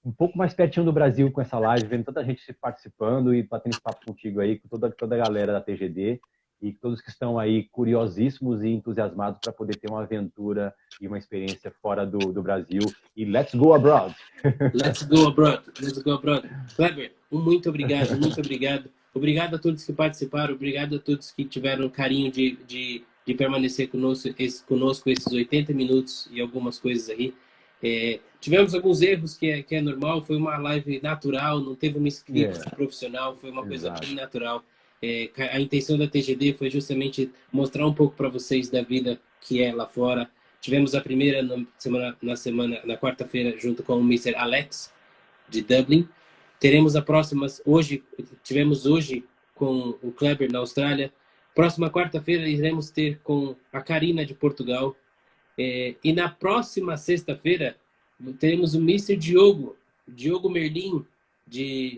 um pouco mais pertinho do Brasil com essa live, vendo tanta gente se participando e batendo esse papo contigo aí, com toda a galera da TGD e todos que estão aí curiosíssimos e entusiasmados para poder ter uma aventura e uma experiência fora do Brasil. E let's go abroad! Let's go abroad. Let's go abroad. Kleber, muito obrigado, muito obrigado. Obrigado a todos que participaram, obrigado a todos que tiveram o carinho de permanecer conosco esses 80 minutos e algumas coisas aí. Tivemos alguns erros que é normal, foi uma live natural, não teve um script Yeah, profissional, foi uma coisa bem exato. natural. A intenção da TGD foi justamente mostrar um pouco para vocês da vida que é lá fora. Tivemos a primeira na quarta-feira junto com o Mr. Alex de Dublin. Teremos a próxima tivemos hoje com o Kleber na Austrália. Próxima quarta-feira iremos ter com a Karina de Portugal. E na próxima sexta-feira teremos o Mr. Diogo Merlin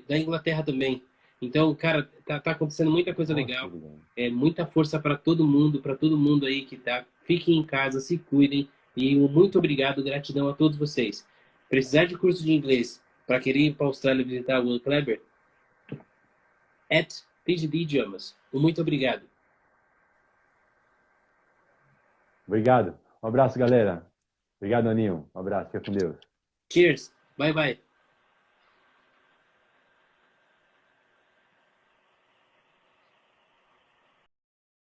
da Inglaterra também. Então, cara, tá acontecendo muita coisa Nossa, que legal. legal. Muita força para todo mundo aí que tá. Fiquem em casa, se cuidem e um muito obrigado, gratidão a todos vocês. Precisar de curso de inglês para querer ir para a Austrália visitar o Will Kleber, @PGD Idiomas. Muito obrigado. Obrigado. Um abraço, galera. Obrigado, Aninho. Um abraço. Fica com Deus. Cheers. Bye bye.